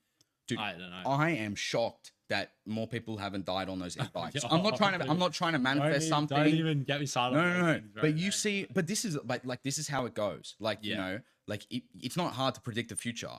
Dude, I don't know. I am shocked that more people haven't died on those e-bikes. Yeah, I'm not trying to manifest something. Don't even get me started. No. But you see, but this is like this is how it goes. Like, you know, like it's not hard to predict the future.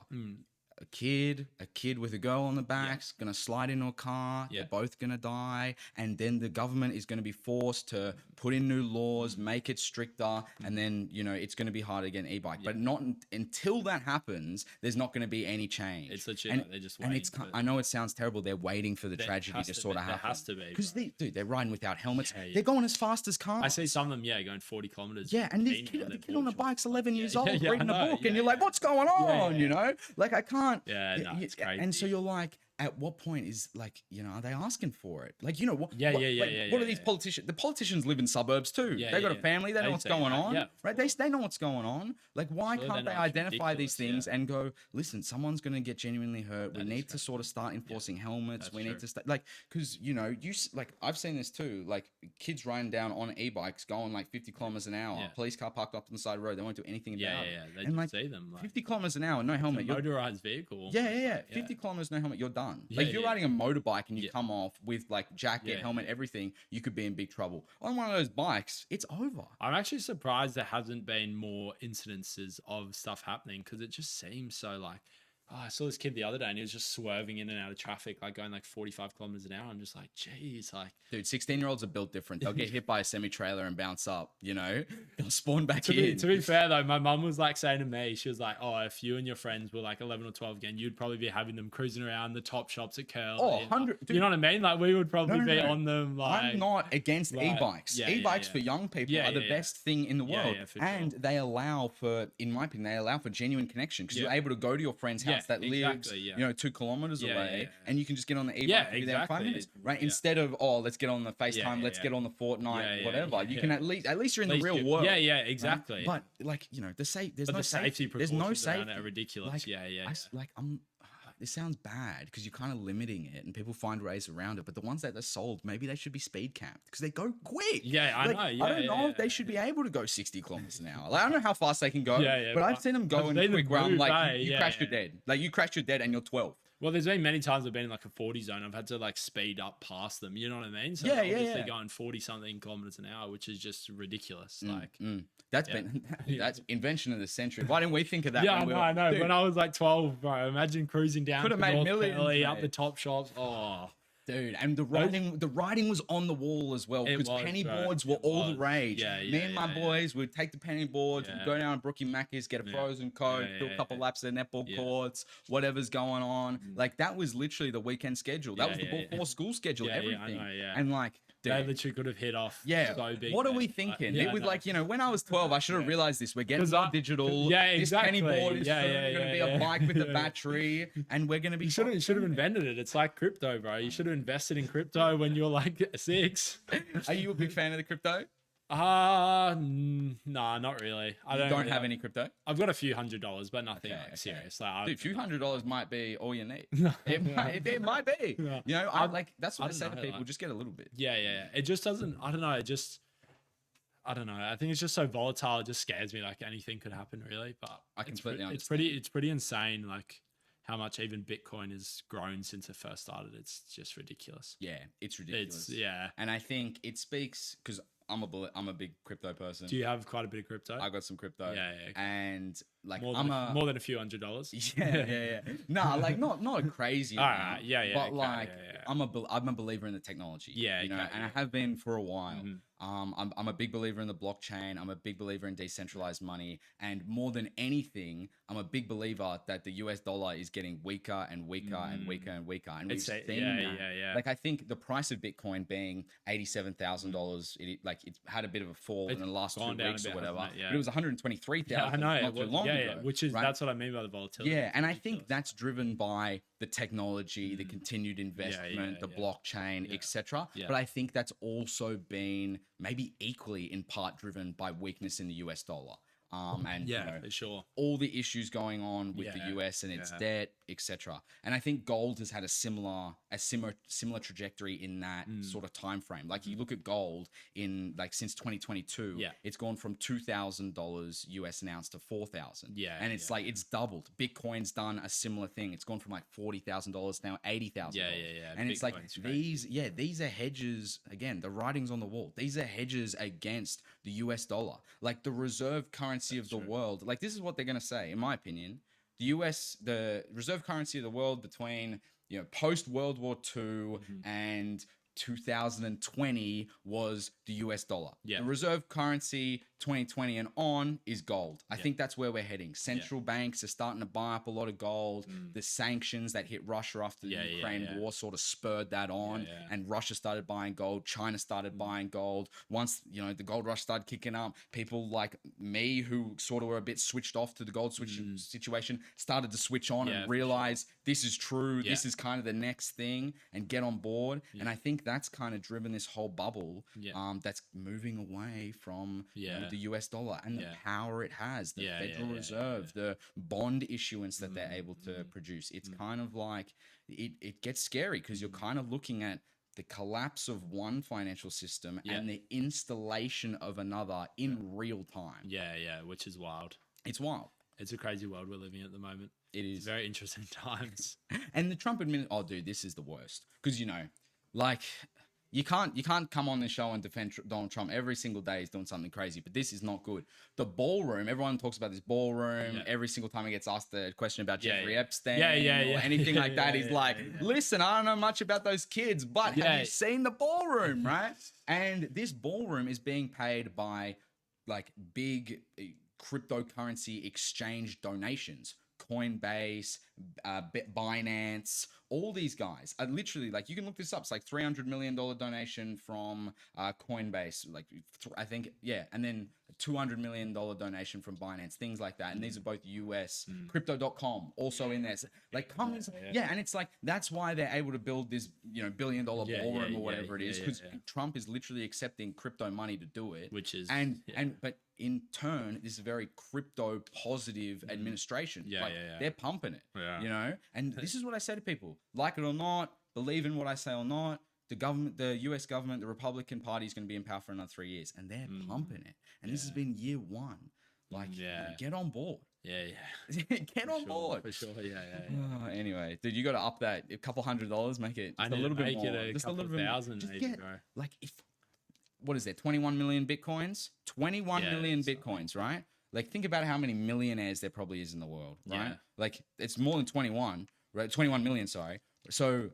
a kid with a girl on the back's gonna slide into a car. Yeah. They're both gonna die, and then the government is gonna be forced to put in new laws, make it stricter, and then it's gonna be harder to get an e-bike. But not until that happens, there's not gonna be any change. It's legit. And, They're just and waiting. I know it sounds terrible. They're waiting for the tragedy to sort of happen. There has to be. Because they're riding without helmets. Yeah, yeah. They're going as fast as cars. I see some of them, going 40 kilometers. Yeah, and this the kid on the bike's 11 years old reading a I know, book, and yeah, you're like, what's going on? Like, I can't. Yeah, no, it's crazy. And so you're like, at what point is are they asking for it? Like, what? Yeah. What are these politicians? The politicians live in suburbs too. Yeah, they got a family. They know what's going on, yeah, right? They know what's going on. Like, why can't they identify these things and go, listen, someone's going to get genuinely hurt. We need to sort of start enforcing helmets. We need to start because I've seen this too. Like, kids riding down on e-bikes going like 50 kilometers an hour. Police car parked up on the side of the road. They won't do anything about it. They just see them. 50 kilometers an hour, no helmet. Motorized vehicle. Yeah. 50 kilometers, no helmet. You're done. Like, if you're riding a motorbike and you come off with like jacket, helmet, everything, you could be in big trouble. On one of those bikes, it's over. I'm actually surprised there hasn't been more incidences of stuff happening, because it just seems so like, I saw this kid the other day and he was just swerving in and out of traffic, like going like 45 kilometers an hour. I'm just like, geez, like, dude, 16-year-olds are built different. They'll get hit by a semi-trailer and bounce up, they'll spawn back in. To be fair though, my mum was like saying to me, she was like, oh, if you and your friends were like 11 or 12 again, you'd probably be having them cruising around the top shops at Curl. Oh, 100. You know what I mean? Like, we would probably be on them. Like, I'm not against e-bikes. E-bikes for young people are the best thing in the world. And they allow for, in my opinion, genuine connection, because you're able to go to your friend's house that lives 2 kilometers away, and you can just get on the e-bike and be there in 5 minutes, right? Instead of, let's get on the FaceTime, let's get on the Fortnite, whatever. You can at least you're in the real world. Yeah, exactly. Right? But like, there's no safety precautions. There's no safety. Are ridiculous. This sounds bad because you're kind of limiting it, and people find ways around it. But the ones that are sold, maybe they should be speed capped because they go quick. Yeah, I know. I don't know if they should be able to go 60 kilometers an hour. Like, I don't know how fast they can go. But I've seen them go in quick where I'm like, you crash, you're dead. Like, you crash, you're dead, and you're 12. Well, there's been many times I've been in like a 40 zone. I've had to like speed up past them. You know what I mean? So obviously going 40 something kilometers an hour, which is just ridiculous. That's invention of the century. Why didn't we think of that? Yeah, I know. Dude. When I was like 12, bro, imagine cruising down. Could have made millions. Up the top shops. Oh. Dude, and the writing was on the wall as well, because penny boards were all the rage. Me and my boys would take the penny boards, we'd go down to Brookie Macca's, get a frozen Coke, do a couple laps of netball courts, whatever's going on. Like, that was literally the weekend schedule. That was the before school schedule, everything. And like, dude, they literally could have hit off so big. What are we thinking? It was like, when I was 12, I should have realized this. We're getting more digital. This penny board is going to be a bike with a battery, and we're going to be... You should have invented it. It's like crypto, bro. You should have invested in crypto when you're like 6. Are you a big fan of the crypto? Nah, not really. I don't have any crypto. I've got a few $100s, but nothing serious. Like, dude, a few $100s might be all you need. It might be. That's what I say to people. Just get a little bit. Yeah. It just doesn't. I don't know. I don't know. I think it's just so volatile. It just scares me. Like, anything could happen, really. But I completely understand. It's pretty insane. Like, how much even Bitcoin has grown since it first started. It's just ridiculous. Yeah, it's ridiculous. Yeah. And I think it speaks, because I'm a big crypto person. Do you have quite a bit of crypto? I got some crypto. Yeah. And like, more than a few $100s. Yeah. Nah, like not a crazy amount. But like, I'm a believer in the technology. And I have been for a while. Mm-hmm. I'm a big believer in the blockchain. I'm a big believer in decentralized money. And more than anything, I'm a big believer that the US dollar is getting weaker and weaker and weaker and weaker. And we've seen that. Like, I think the price of Bitcoin being $87,000, it's had a bit of a fall in the last 2 weeks or whatever. But it was 123,000 not too long ago. Which is, that's what I mean by the volatility. Yeah, and I think that's driven by the technology, the continued investment, the blockchain, etc. But I think that's also been maybe equally in part driven by weakness in the US dollar. And for sure, all the issues going on with the US and its debt, etc. And I think gold has had a similar trajectory in that sort of time frame. Like, you look at gold in since 2022, it's gone from $2,000 US an ounce to $4,000. And it's it's doubled. Bitcoin's done a similar thing. It's gone from like $40,000 now $80,000. And it's like these are hedges. Again, the writing's on the wall. These are hedges against the US dollar. Like, the reserve currency of the world. Like, this is what they're going to say, in my opinion. the reserve currency of the world between, post World War II and 2020 was the US dollar. Yeah. The reserve currency 2020 and on is gold. I think that's where we're heading. Central banks are starting to buy up a lot of gold. The sanctions that hit Russia after the Ukraine war sort of spurred that on, and Russia started buying gold. China started buying gold. Once, the gold rush started kicking up, people like me who sort of were a bit switched off to the gold switching situation started to switch on and realize this is true. This is kind of the next thing, and get on board. And I think that's kind of driven this whole bubble that's moving away from the US dollar and the power it has, the Federal Reserve, the bond issuance that they're able to produce. It's kind of like it gets scary because you're kind of looking at the collapse of one financial system and the installation of another in real time. Which is wild. It's wild. It's a crazy world we're living in at the moment. It is. It's very interesting times. And the Trump administration, oh dude, this is the worst. Because you can't come on this show and defend Donald Trump every single day. He's doing something crazy, but this is not good. The ballroom, everyone talks about this ballroom. Every single time he gets asked a question about Jeffrey Epstein or anything like that, he's like, listen, I don't know much about those kids, but have you seen the ballroom, right? And this ballroom is being paid by like big cryptocurrency exchange donations. Coinbase, Binance, all these guys are literally like, you can look this up. It's like $300 million donation from Coinbase, like I think, and then a $200 million donation from Binance, things like that. And these are both US. Crypto.com also in there. So, like, and it's like that's why they're able to build this, $1 billion ballroom or whatever it is, because Trump is literally accepting crypto money to do it, which is but in turn, this is a very crypto positive administration. They're pumping it, and this is what I say to people, like it or not, believe in what I say or not, the government, the US government, the Republican Party is going to be in power for another 3 years, and they're pumping it. And this has been year one. Like, get on board. Get on board. For sure. Anyway, dude, you got to up that a couple $100, make it just a little bit more. Just a little bit thousand, just maybe, bro. Like, what is there? 21 million Bitcoins? 21 million Bitcoins, right? Like, think about how many millionaires there probably is in the world, right? Like, it's more than 21, right? 21 million, sorry. So,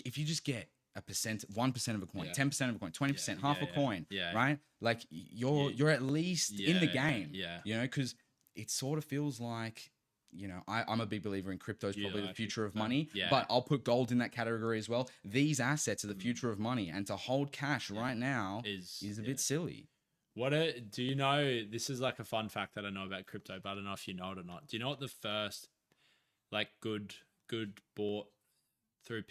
if you just get a percent, 1% of a coin, 10% of a coin, 20%, half a coin, right? Like, you're at least in the game, because it sort of feels like, I'm a big believer in crypto is probably the future of money, but I'll put gold in that category as well. These assets are the future of money, and to hold cash right now is a bit silly. Do you know, this is like a fun fact that I know about crypto, but I don't know if you know it or not. Do you know what the first like good bought through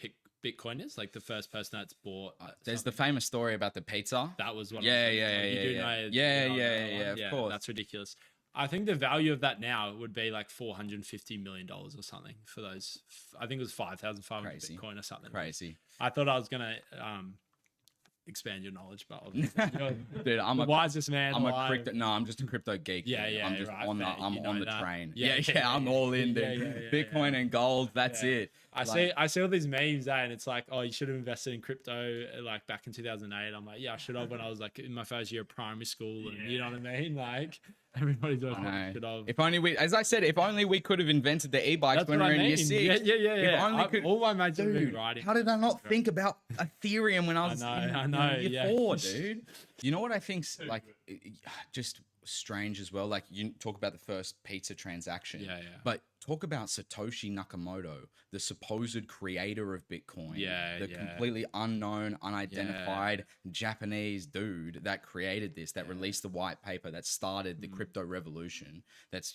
Bitcoin is? Like the first person that's bought. There's the famous story about the pizza. That was what. Yeah, of course. That's ridiculous. I think the value of that now would be like $450 million or something for those. I think it was 5,500 Bitcoin or something. Crazy. I thought I was gonna expand your knowledge, but dude, I'm the wisest man. I'm just a crypto geek. I'm just on the train. I'm all in, dude. Bitcoin and gold, that's it. I see all these memes and it's like, oh, you should have invested in crypto like back in 2008. I'm like, I should have when I was like in my first year of primary school, and you know what I mean? Like everybody's like, should have. If only we, as I said, if only we could have invented the e-bikes when we were in year 6. If only all my mates have been riding. How did I not think about Ethereum when I was in year 4, dude? You know what I think's like just strange as well? Like, you talk about the first pizza transaction, but talk about Satoshi Nakamoto, the supposed creator of Bitcoin, the completely unknown, unidentified Japanese dude that created this, that released the white paper that started the crypto revolution, that's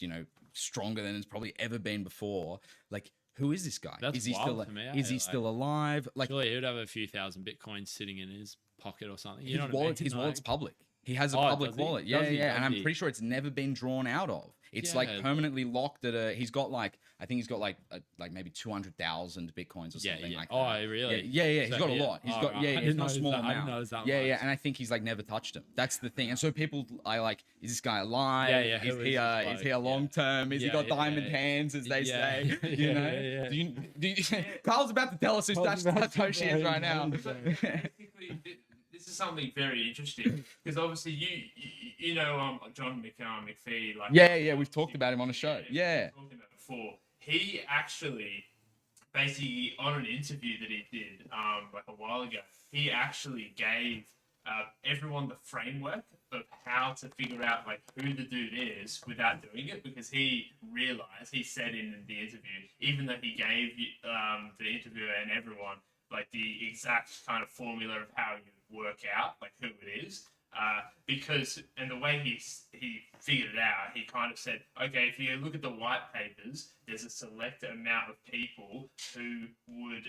stronger than it's probably ever been before. Like, who is this guy? That's is he still to me, is he still alive? Like, surely he would have a few thousand Bitcoins sitting in his pocket or something. You know what I mean? His wallet's public. He has a public wallet. And I'm pretty sure it's never been drawn out of. It's like permanently locked at he's got like, I think he's got like maybe 200,000 Bitcoins or something like that. Oh, really? Yeah. He's got a lot. He's got, it's not a small amount. I didn't know that. And I think he's like never touched him. That's the thing. And so people are like, is this guy alive? Is he a long term? Is he got diamond hands, as they say? You know? Do you, Carl's about to tell us who Satoshi is right now. This is something very interesting because obviously you know John McPhee, like we've talked about him on the show. before. He actually, basically, on an interview that he did like a while ago, he actually gave everyone the framework of how to figure out like who the dude is without doing it, because he realized, he said in the interview, even though he gave the interviewer and everyone like the exact kind of formula of how you work out like who it is, because, and the way he figured it out, he kind of said, okay, if you look at the white papers, there's a select amount of people who would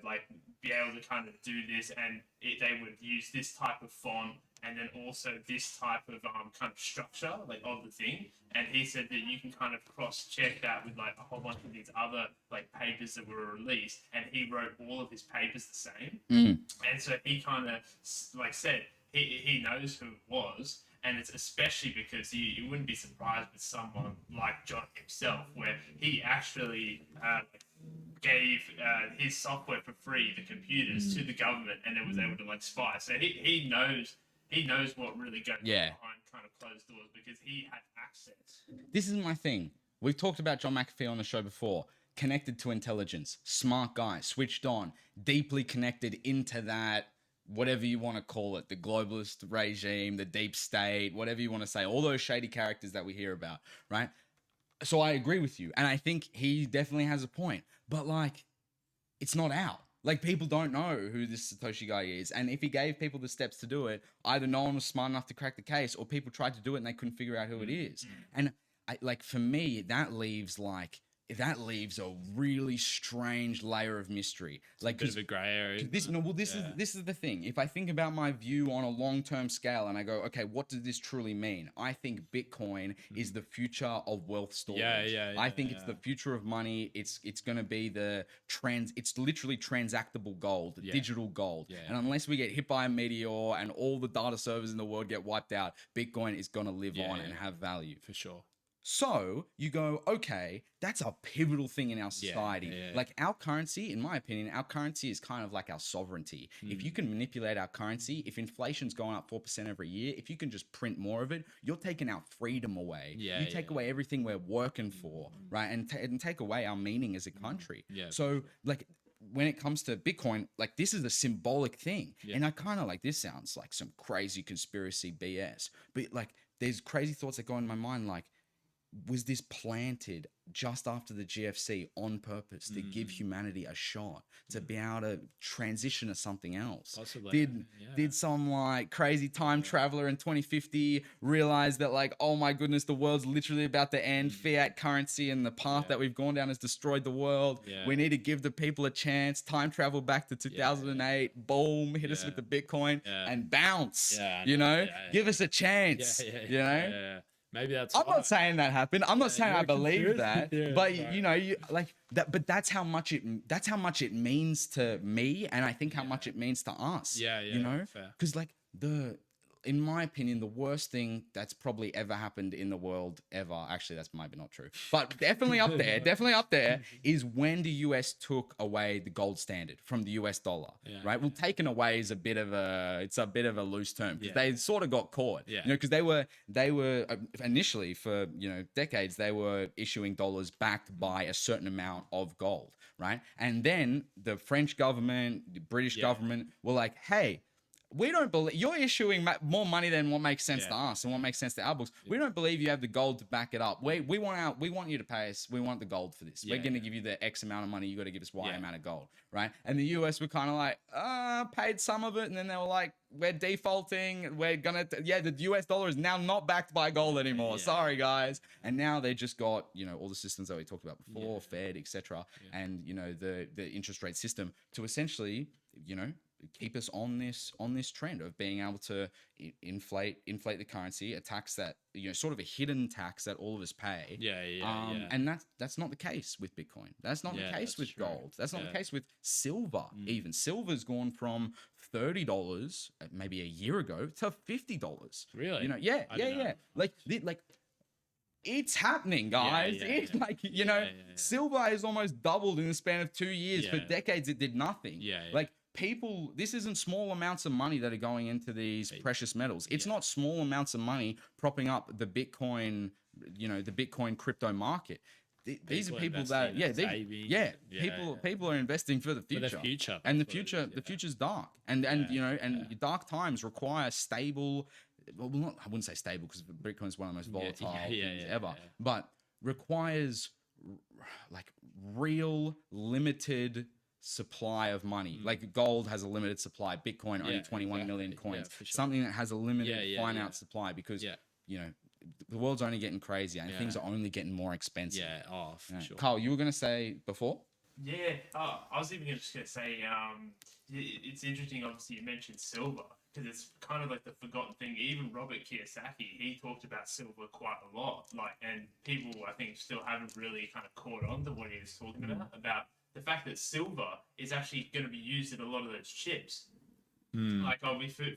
like be able to kind of do this, and they would use this type of font, and then also this type of kind of structure like of the thing. And he said that you can kind of cross-check that with like a whole bunch of these other like papers that were released, and he wrote all of his papers the same. And so he kind of like said he knows who it was, and it's especially because you wouldn't be surprised with someone like John himself, where he actually gave his software for free, the computers, to the government, and it was able to like spy. So he knows what really goes on behind kind of closed doors, because he had access. This is my thing. We've talked about John McAfee on the show before. Connected to intelligence, smart guy, switched on, deeply connected into that, whatever you want to call it, the globalist regime, the deep state, whatever you want to say, all those shady characters that we hear about, right? So I agree with you. And I think he definitely has a point. But like, it's not out. Like, people don't know who this Satoshi guy is. And if he gave people the steps to do it, either no one was smart enough to crack the case, or people tried to do it and they couldn't figure out who it is. And like, for me, that leaves a really strange layer of mystery. Like, a bit of a gray area. This is the thing. If I think about my view on a long-term scale and I go, okay, what does this truly mean? I think Bitcoin is the future of wealth storage. I think it's the future of money. It's going to be it's literally transactable gold, digital gold. And unless we get hit by a meteor and all the data servers in the world get wiped out, Bitcoin is going to live on and have value. For sure. So you go, okay, that's a pivotal thing in our society. Like, our currency, in my opinion, our currency is kind of like our sovereignty. If you can manipulate our currency, if inflation's going up 4% every year, if you can just print more of it, you're taking our freedom away. You take away everything we're working for, right? And take away our meaning as a country. So like, when it comes to Bitcoin, like, this is a symbolic thing. And I kind of like, this sounds like some crazy conspiracy BS, but like, there's crazy thoughts that go in my mind, like, was this planted just after the GFC on purpose to give humanity a shot to be able to transition to something else? Possibly. Did some like crazy time traveler in 2050 realize that, like, oh my goodness, the world's literally about to end, fiat currency and the path that we've gone down has destroyed the world. We need to give the people a chance. Time travel back to 2008, boom, hit us with the Bitcoin and bounce, give us a chance, you know? Maybe that's. I'm not saying that happened. I'm not saying I believe that, but you know, you like that. But that's how much it means to me, and I think how much it means to us. You know, because like in my opinion, the worst thing that's probably ever happened in the world ever, actually, that's maybe not true, but definitely up there, is when the US took away the gold standard from the US dollar, right? Well, taken away is a bit of a loose term, because they sort of got caught, you know, because they were initially, for, you know, decades, they were issuing dollars backed by a certain amount of gold, right? And then the French government, the British government were like, hey, we don't believe you're issuing more money than what makes sense to us and what makes sense to our books. We don't believe you have the gold to back it up. We want you to pay us. We want the gold for this. We're going to give you the X amount of money. You got to give us Y amount of gold, right? And the US were kind of like, paid some of it, and then they were like, we're defaulting. We're gonna the US dollar is now not backed by gold anymore. Sorry, guys. And now they just got, you know, all the systems that we talked about before, Fed, etc., and, you know, the interest rate system to essentially, you know, keep us on this trend of being able to inflate the currency, a tax that, you know, sort of a hidden tax that all of us pay. And that's not the case with Bitcoin. That's not the case with gold. That's not the case with silver. Even silver's gone from $30 maybe a year ago to $50. Really? You know, like it's happening, guys. It's like, you know, silver has almost doubled in the span of 2 years. For decades, it did nothing. Like, people, this isn't small amounts of money that are going into these precious metals. It's not small amounts of money propping up the Bitcoin, you know, the Bitcoin crypto market. these are people investing that and saving. people are investing for the For future. the future. And the that's what it future is, the future's dark. And dark times require stable, well, I wouldn't say stable because Bitcoin is one of the most volatile things ever, but requires like real limited supply of money. Like gold has a limited supply, Bitcoin only 21 million coins. for sure. Something that has a limited finite supply because the world's only getting crazier and things are only getting more expensive. For sure. Carl, you were gonna say before? Yeah, I was even just going to say, it's interesting, obviously, you mentioned silver, because it's kind of like the forgotten thing. Even Robert Kiyosaki, he talked about silver quite a lot, and people, I think, still haven't really kind of caught on to what he was talking about the fact that silver is actually going to be used in a lot of those chips. Like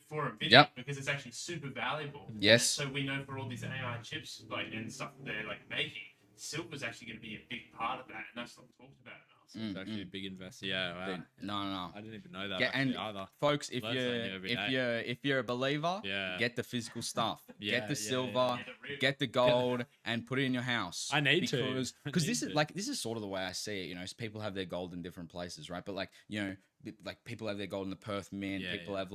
for a video, because it's actually super valuable. Yes. And so we know for all these AI chips, and stuff that they're making, silver's actually going to be a big part of that, and that's not talked about enough. So it's actually a big invest. Yeah, wow. No. I didn't even know that either. Folks, if you're a believer, get the physical stuff. Get the silver, get the gold, and put it in your house. I need to because this is sort of the way I see it. You know, people have their gold in different places, right? But people have their gold in the Perth Mint. People have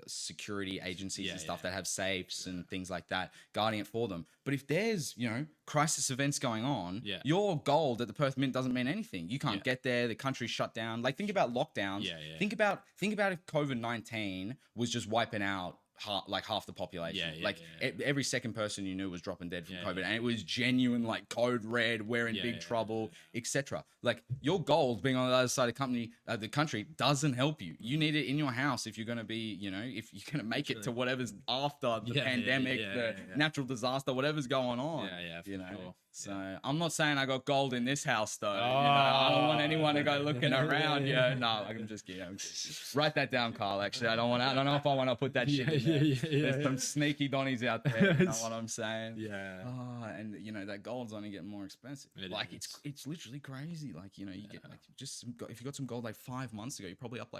security agencies and stuff that have safes and things like that guarding it for them. But if there's crisis events going on, your gold at the Perth Mint doesn't mean anything. You can't get there. The country's shut down. Like think about lockdowns. Think about if COVID-19 was just wiping out half the population. Every second person you knew was dropping dead from COVID, and it was genuine code red, we're in big trouble, etc. Like your gold being on the other side of the country doesn't help you. You need it in your house if you're going to be, if you're going to make it to whatever's after the pandemic, the natural disaster, whatever's going on. Sure. So I'm not saying I got gold in this house though. I don't want anyone to go looking around. No, I'm just kidding. Write that down, Carl. Actually, I don't know if I want to put that shit in there. There's some sneaky Donnies out there. You know what I'm saying? Yeah. Oh, and that gold's only getting more expensive. It's literally crazy. You get if you got some gold 5 months ago, you're probably up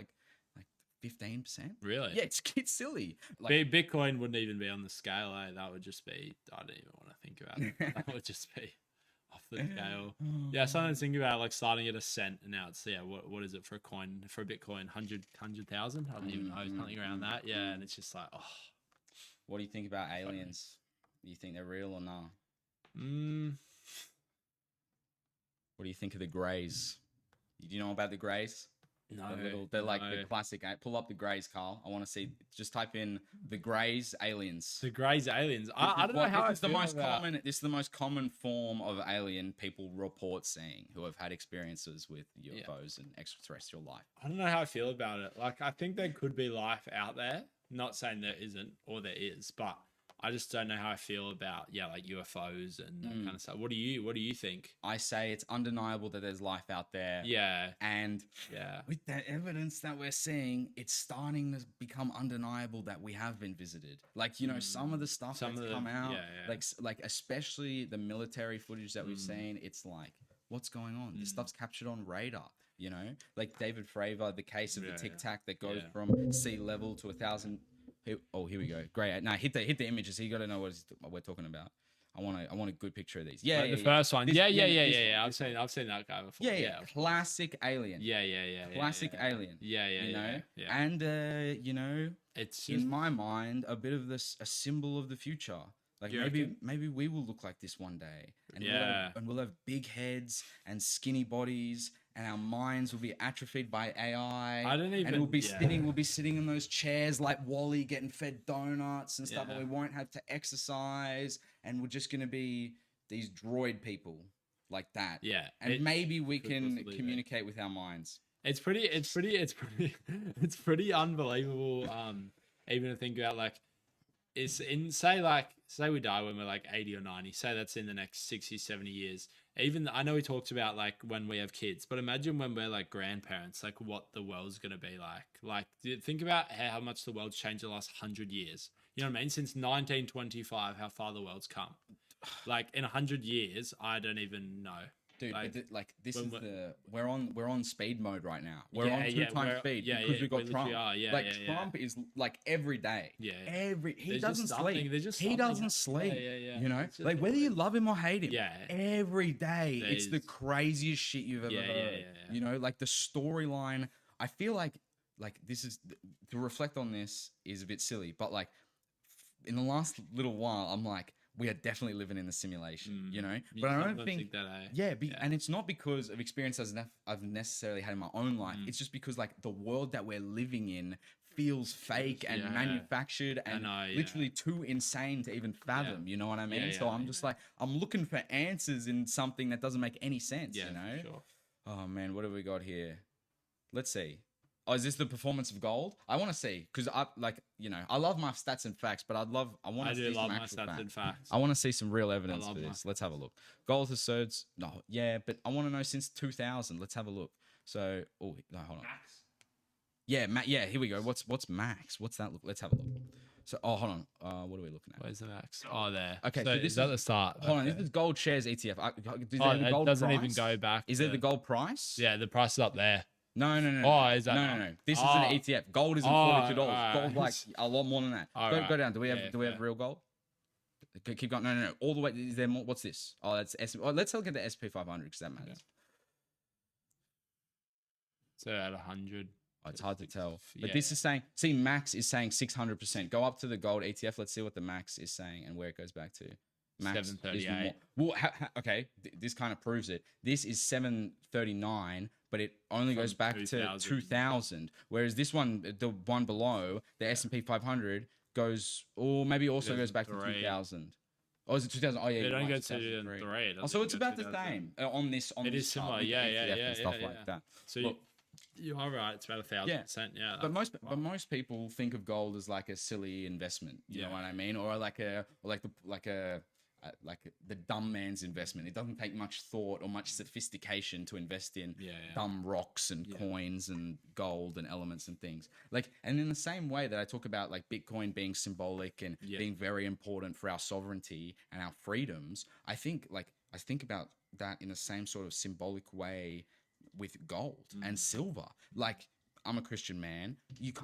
15%. Really? Yeah, it's silly. Bitcoin wouldn't even be on the scale. That would just be. I don't even want to think about it. That would just be off the scale. Yeah, something to think about. Starting at a cent, and now it's What is it for a coin? For a Bitcoin, 100,000? I don't even know, something around that. Yeah, and it's just What do you think about aliens? Do you think they're real or not? What do you think of the Greys? Do you know about the Greys? No, they're the classic. Pull up the Greys, Carl. I want to see. Just type in the Greys aliens. The Greys aliens. I don't know how it's the most common. This is the most common form of alien people report seeing who have had experiences with UFOs and extraterrestrial life. I don't know how I feel about it. I think there could be life out there. Not saying there isn't or there is, but I just don't know how I feel about UFOs and that kind of stuff. What do you think? I say it's undeniable that there's life out there. Yeah. And with the evidence that we're seeing, it's starting to become undeniable that we have been visited. Some of the stuff that's come out, especially the military footage that we've seen, it's what's going on? This stuff's captured on radar. David Fravor, the case of the Tic Tac that goes from sea level to 1,000. Oh, here we go. Great. Now hit the images. You got to know what we're talking about. I want a good picture of these. The first one. I've seen that guy before. Yeah. Classic alien. Yeah. Classic alien. Yeah. And it's in my mind a bit of a symbol of the future. Maybe we will look like this one day, and we'll have big heads and skinny bodies, and our minds will be atrophied by AI. And we'll be sitting in those chairs like Wall-E, getting fed donuts and stuff, and we won't have to exercise, and we're just gonna be these droid people like that. Yeah, and maybe we can communicate with our minds. It's pretty unbelievable. Even to think about it's in say we die when we're 80 or 90, say that's in the next 60, 70 years. Even I know we talked about when we have kids, but imagine when we're grandparents, what the world's going to be like. Think about how much the world's changed in the last 100 years. You know what I mean? Since 1925, how far the world's come. In 100 years, I don't even know. Dude, Like, like this when is we're- the we're on speed mode right now. We're Yeah, on yeah, 2 times we're- speed yeah, because yeah, we got we literally Trump. are, yeah, Like yeah, yeah. Trump is like every day. Yeah. He There's doesn't just something- sleep. there's just He something doesn't happening. sleep. Yeah, yeah, yeah. You know, It's just like whether you love him or hate him. Yeah. Every day, it's the There's- craziest shit you've ever Yeah, yeah, heard. yeah, yeah. You know, like the storyline. I feel like this is to reflect on this is a bit silly, but like in the last little while, I'm like, we are definitely living in the simulation, you know. You But I don't sometimes think, that, eh? yeah, and it's not because of experiences I've necessarily had in my own life. It's just because like the world that we're living in feels fake and Yeah. manufactured and know, yeah. literally too insane to even fathom. You know what I mean? Yeah, So yeah, I'm just like, I'm looking for answers in something that doesn't make any sense. Yeah, you know? for sure. Oh man, what have we got here? Let's see. Oh, is this the performance of gold? I want to see because I like, you know, I love my stats and facts, but I want I to do see love some my actual stats facts. and facts. I want to see some real evidence love for my this. Let's have a look. Gold has surged. No, yeah, but I want to know since 2000. Let's have a look. So, oh no, hold on. Max. Yeah, yeah, here we go. What's max? What's that look? Let's have a look. So, oh, hold on. What are we looking at? Where's the max? Oh, there. Okay, so so this is that is- the start? Hold on, Okay. this is gold shares ETF. Is there Oh, the it gold doesn't price? even go back. Is to, it the gold price? Yeah, the price is up there. No. Oh, is that no, not? This is Oh. an ETF. Gold isn't Oh, $42. alright. Gold like a lot more than that. Alright. Go down. Do we have Yeah, have fair. real gold? Keep going. No. All the way. Is there more? What's this? Oh, that's let's look at the SP 500 because that matters. So at 100. Oh, it's hard to tell. But Yeah, this is saying, see, max is saying 600%. Go up to the gold ETF. Let's see what the max is saying and where it goes back to. Max is 738. more. Well, okay, this kind of proves it. This is 739, but it only goes From back to 2000. 2000. Whereas this one, the one below, the S&P 500 goes, or maybe also goes back to 2003. 2000. Oh, is it 2000? Oh, yeah. It you're only right, goes to 2003. 2003. It Oh, so doesn't it's go about the 2000. same on this. On It this is chart similar. with the Yeah, ETF yeah, and stuff yeah, like yeah. that. So Look, you are right. It's about 1,000%. Yeah. But that's- most people think of gold as like a silly investment. You know Yeah. what I mean, or like the dumb man's investment. It doesn't take much thought or much sophistication to invest in Yeah. dumb rocks and coins and gold and elements and things. Like, and in the same way that I talk about like Bitcoin being symbolic and Yeah. being very important for our sovereignty and our freedoms, I think about that in the same sort of symbolic way with gold and silver. Like, I'm a Christian man.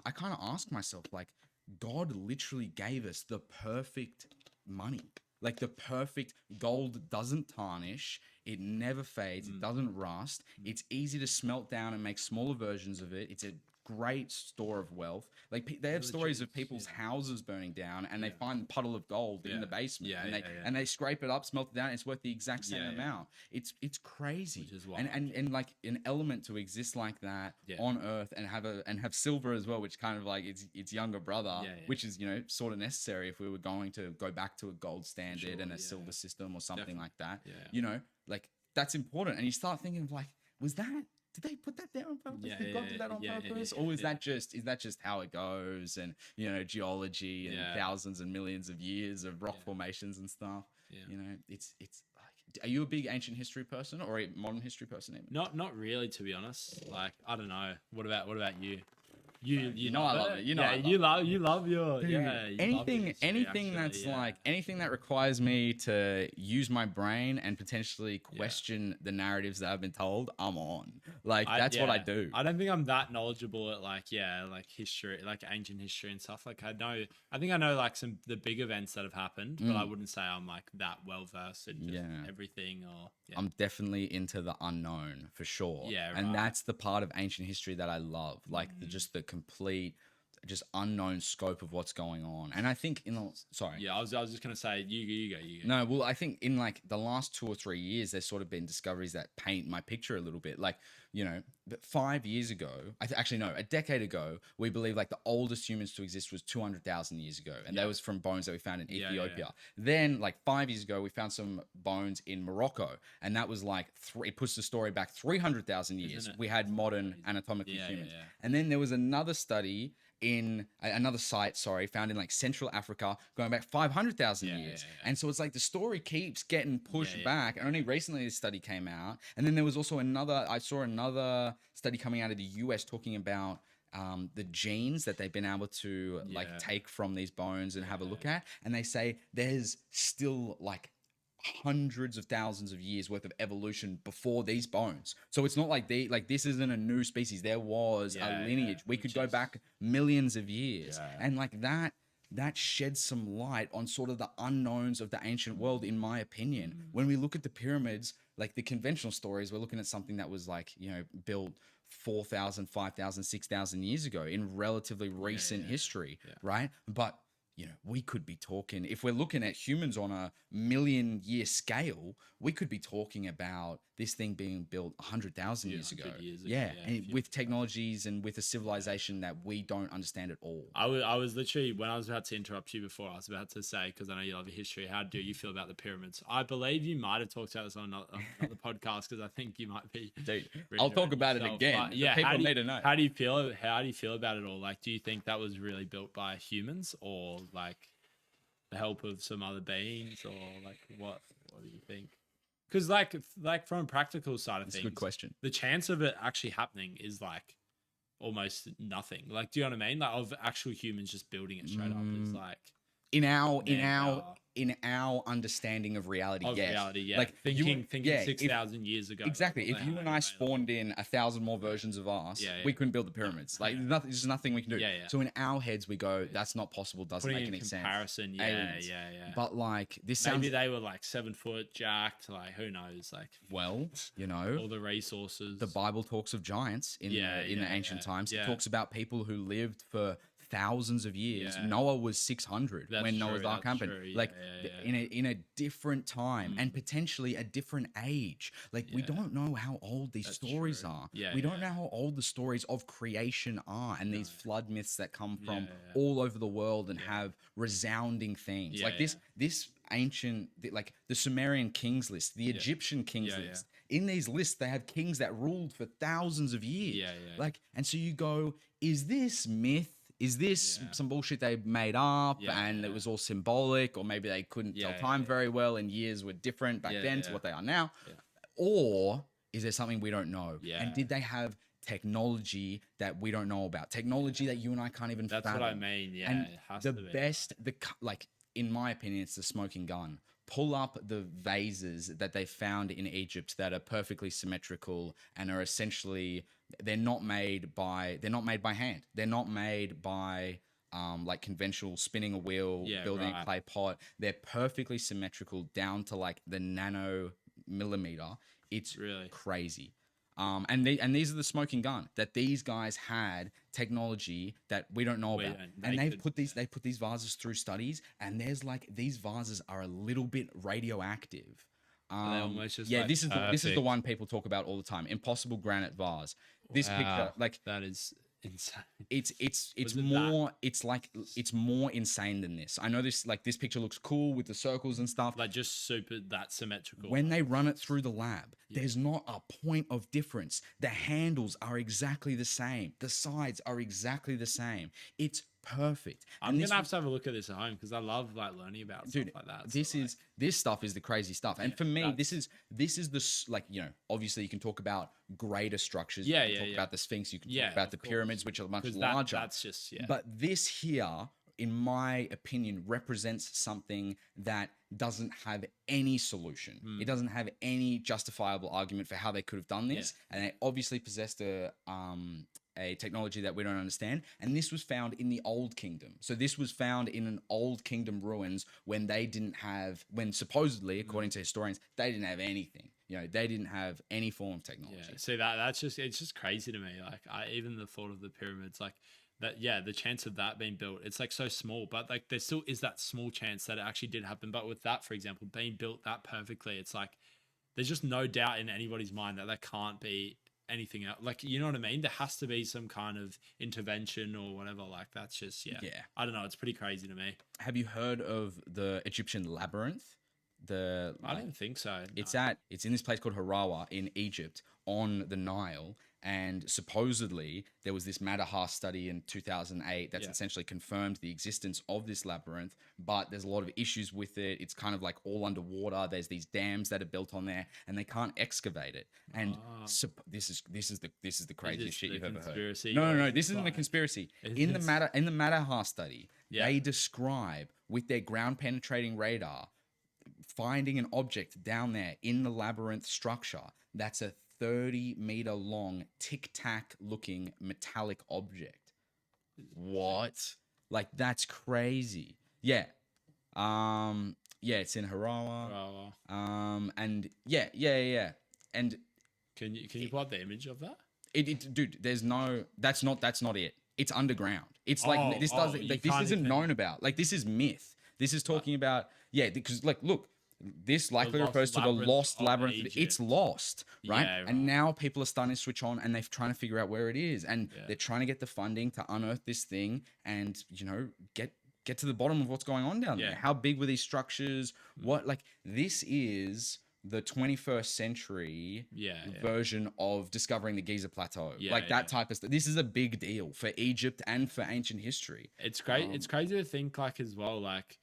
I kind of ask myself, like, God literally gave us the perfect money. Like the perfect gold doesn't tarnish, it never fades, it doesn't rust. It's easy to smelt down and make smaller versions of it. It's a great store of wealth. Like they have stories of people's houses burning down, and they find a puddle of gold in the basement, and they scrape it up, smelt it down. And it's worth the exact same amount. It's crazy, Which is wild. and like an element to exist like that on Earth and have silver as well, which kind of like its younger brother, which is sort of necessary if we were going to go back to a gold standard and a silver system or something like that. Like that's important. And you start thinking of like, did they put that there on purpose? Did God do that on purpose? Or is that just how it goes? And geology and thousands and millions of years of rock formations and stuff. It's like, are you a big ancient history person or a modern history person even? Not really, to be honest. Like, I don't know. What about you? You know I love it. You love your Dude, you love anything your history, anything actually, that's yeah. like anything that requires me to use my brain and potentially question the narratives that I've been told, I'm on. Like that's what I do. I don't think I'm that knowledgeable at like history, like ancient history and stuff. Like I think I know like the big events that have happened, but I wouldn't say I'm like that well versed in just everything or I'm definitely into the unknown for sure. Yeah, and right. that's the part of ancient history that I love, like the complete, just unknown scope of what's going on. And I think I was just gonna say you go. No, well, I think in like the last 2 or 3 years, there's sort of been discoveries that paint my picture a little bit. Like, but 5 years ago, actually no, a decade ago, we believe like the oldest humans to exist was 200,000 years ago, and that was from bones that we found in Ethiopia. Then, like 5 years ago, we found some bones in Morocco, and that was like it puts the story back 300,000 years. Isn't it? We had modern anatomically humans, yeah. and then there was another study in another site, found in like Central Africa, going back 500,000 years. And so it's like the story keeps getting pushed back. And only recently this study came out. And then there was also I saw another study coming out of the US talking about the genes that they've been able to like take from these bones and have a look at. And they say there's still like hundreds of thousands of years worth of evolution before these bones. So it's not like this isn't a new species. There was a lineage. We could go back millions of years. And like that sheds some light on sort of the unknowns of the ancient world, in my opinion. When we look at the pyramids, like the conventional stories, we're looking at something that was like, built 4,000, 5,000, 6,000 years ago in relatively recent history, right? But we could be talking, if we're looking at humans on a million-year scale, we could be talking about this thing being built 100,000 years ago. And with technologies and with a civilization that we don't understand at all. I was literally, when I was about to interrupt you before, I was about to say, because I know you love history, how do you feel about the pyramids? I believe you might have talked about this on another podcast, because I think you might be. Dude, I'll talk about it again. Yeah, people need to know. How do you feel about it all? Like, do you think that was really built by humans, or like the help of some other beings, or like what do you think? Because like from a practical side of things, a good question. The chance of it actually happening is like almost nothing. Like, do you know what I mean? Like, of actual humans just building it straight up is like in our understanding of reality. Reality, yeah. Like thinking 6,000 years ago. Exactly. If you and I spawned in 1,000 more versions of us, we couldn't build the pyramids. Like there's nothing we can do. So in our heads, we go, that's not possible. Doesn't make any comparison, sense. Aliens. But like this maybe they were like 7 foot jacked. Like who knows? Like all the resources. The Bible talks of giants in the ancient times. It talks about people who lived for thousands of years. Noah was 600 when Noah's Ark happened. In a different time and potentially a different age. Like we don't know how old these stories are. We don't know how old the stories of creation are, and these flood myths that come from all over the world and have resounding themes. Like this ancient, like the Sumerian kings list, the Egyptian kings list. In these lists, they have kings that ruled for thousands of years. Like, and so you go, is this myth? Is this some bullshit they made up and it was all symbolic, or maybe they couldn't tell time very well and years were different back then to what they are now? Or is there something we don't know? And did they have technology that we don't know about? Technology that you and I can't even fathom. That's what I mean. And it has the to be. best, like in my opinion, it's the smoking gun. Pull up the vases that they found in Egypt that are perfectly symmetrical and are essentially, they're not made by hand. They're not made by like conventional spinning a wheel, building a clay pot. They're perfectly symmetrical down to like the nano millimeter. It's really crazy. And these are the smoking gun, that these guys had technology that we don't know about. And they put these vases through studies, and there's like, these vases are a little bit radioactive. This is the one people talk about all the time. Impossible granite vase. This picture, like that is insane. It's more insane than this. I know this picture looks cool with the circles and stuff. Like just super that symmetrical. When they run it through the lab, there's not a point of difference. The handles are exactly the same. The sides are exactly the same. It's perfect. I'm gonna have to have a look at this at home, because I love like learning about stuff like that. This stuff is the crazy stuff. And for me, this is the, like, obviously you can talk about greater structures. You can talk about the Sphinx. You can talk about the pyramids, which are much larger. That's just But this here, in my opinion, represents something that doesn't have any solution. It doesn't have any justifiable argument for how they could have done this. And they obviously possessed a technology that we don't understand. And this was found in the Old Kingdom. So this was found in an Old Kingdom ruins when supposedly, according to historians, they didn't have anything. They didn't have any form of technology. See, it's just crazy to me. Like even the thought of the pyramids, like that, the chance of that being built, it's like so small, but like there still is that small chance that it actually did happen. But with that, for example, being built that perfectly, it's like, there's just no doubt in anybody's mind that can't be anything else. Like, you know what I mean? There has to be some kind of intervention or whatever. Like that's just, I don't know. It's pretty crazy to me. Have you heard of the Egyptian labyrinth? I don't think so. No. It's in this place called Harawa in Egypt on the Nile. And supposedly there was this Madahar study in 2008 that's essentially confirmed the existence of this labyrinth, but there's a lot of issues with it. It's kind of like all underwater. There's these dams that are built on there, and they can't excavate it. And this is the craziest shit you've ever heard. No, this isn't a conspiracy. In the Madahar study, they describe with their ground penetrating radar finding an object down there in the labyrinth structure that's a 30-meter long tic-tac looking metallic object. What? Like, that's crazy. Yeah. Yeah, it's in Harawa. And yeah. And Can you pull up the image of that? dude, there's no, that's not it. It's underground. It's like, this can't isn't even- known about. Like, this is myth. This is talking about, yeah, because like, look, this likely lost refers to the labyrinth lost of labyrinth. Egypt. It's lost, right? Yeah, right. And now people are starting to switch on and they're trying to figure out where it is. And they're trying to get the funding to unearth this thing and, you know, get to the bottom of what's going on down there. Yeah. How big were these structures? What, like, this is the 21st century version of discovering the Giza Plateau. That type of stuff. This is a big deal for Egypt and for ancient history. It's great. It's crazy to think like as well, like,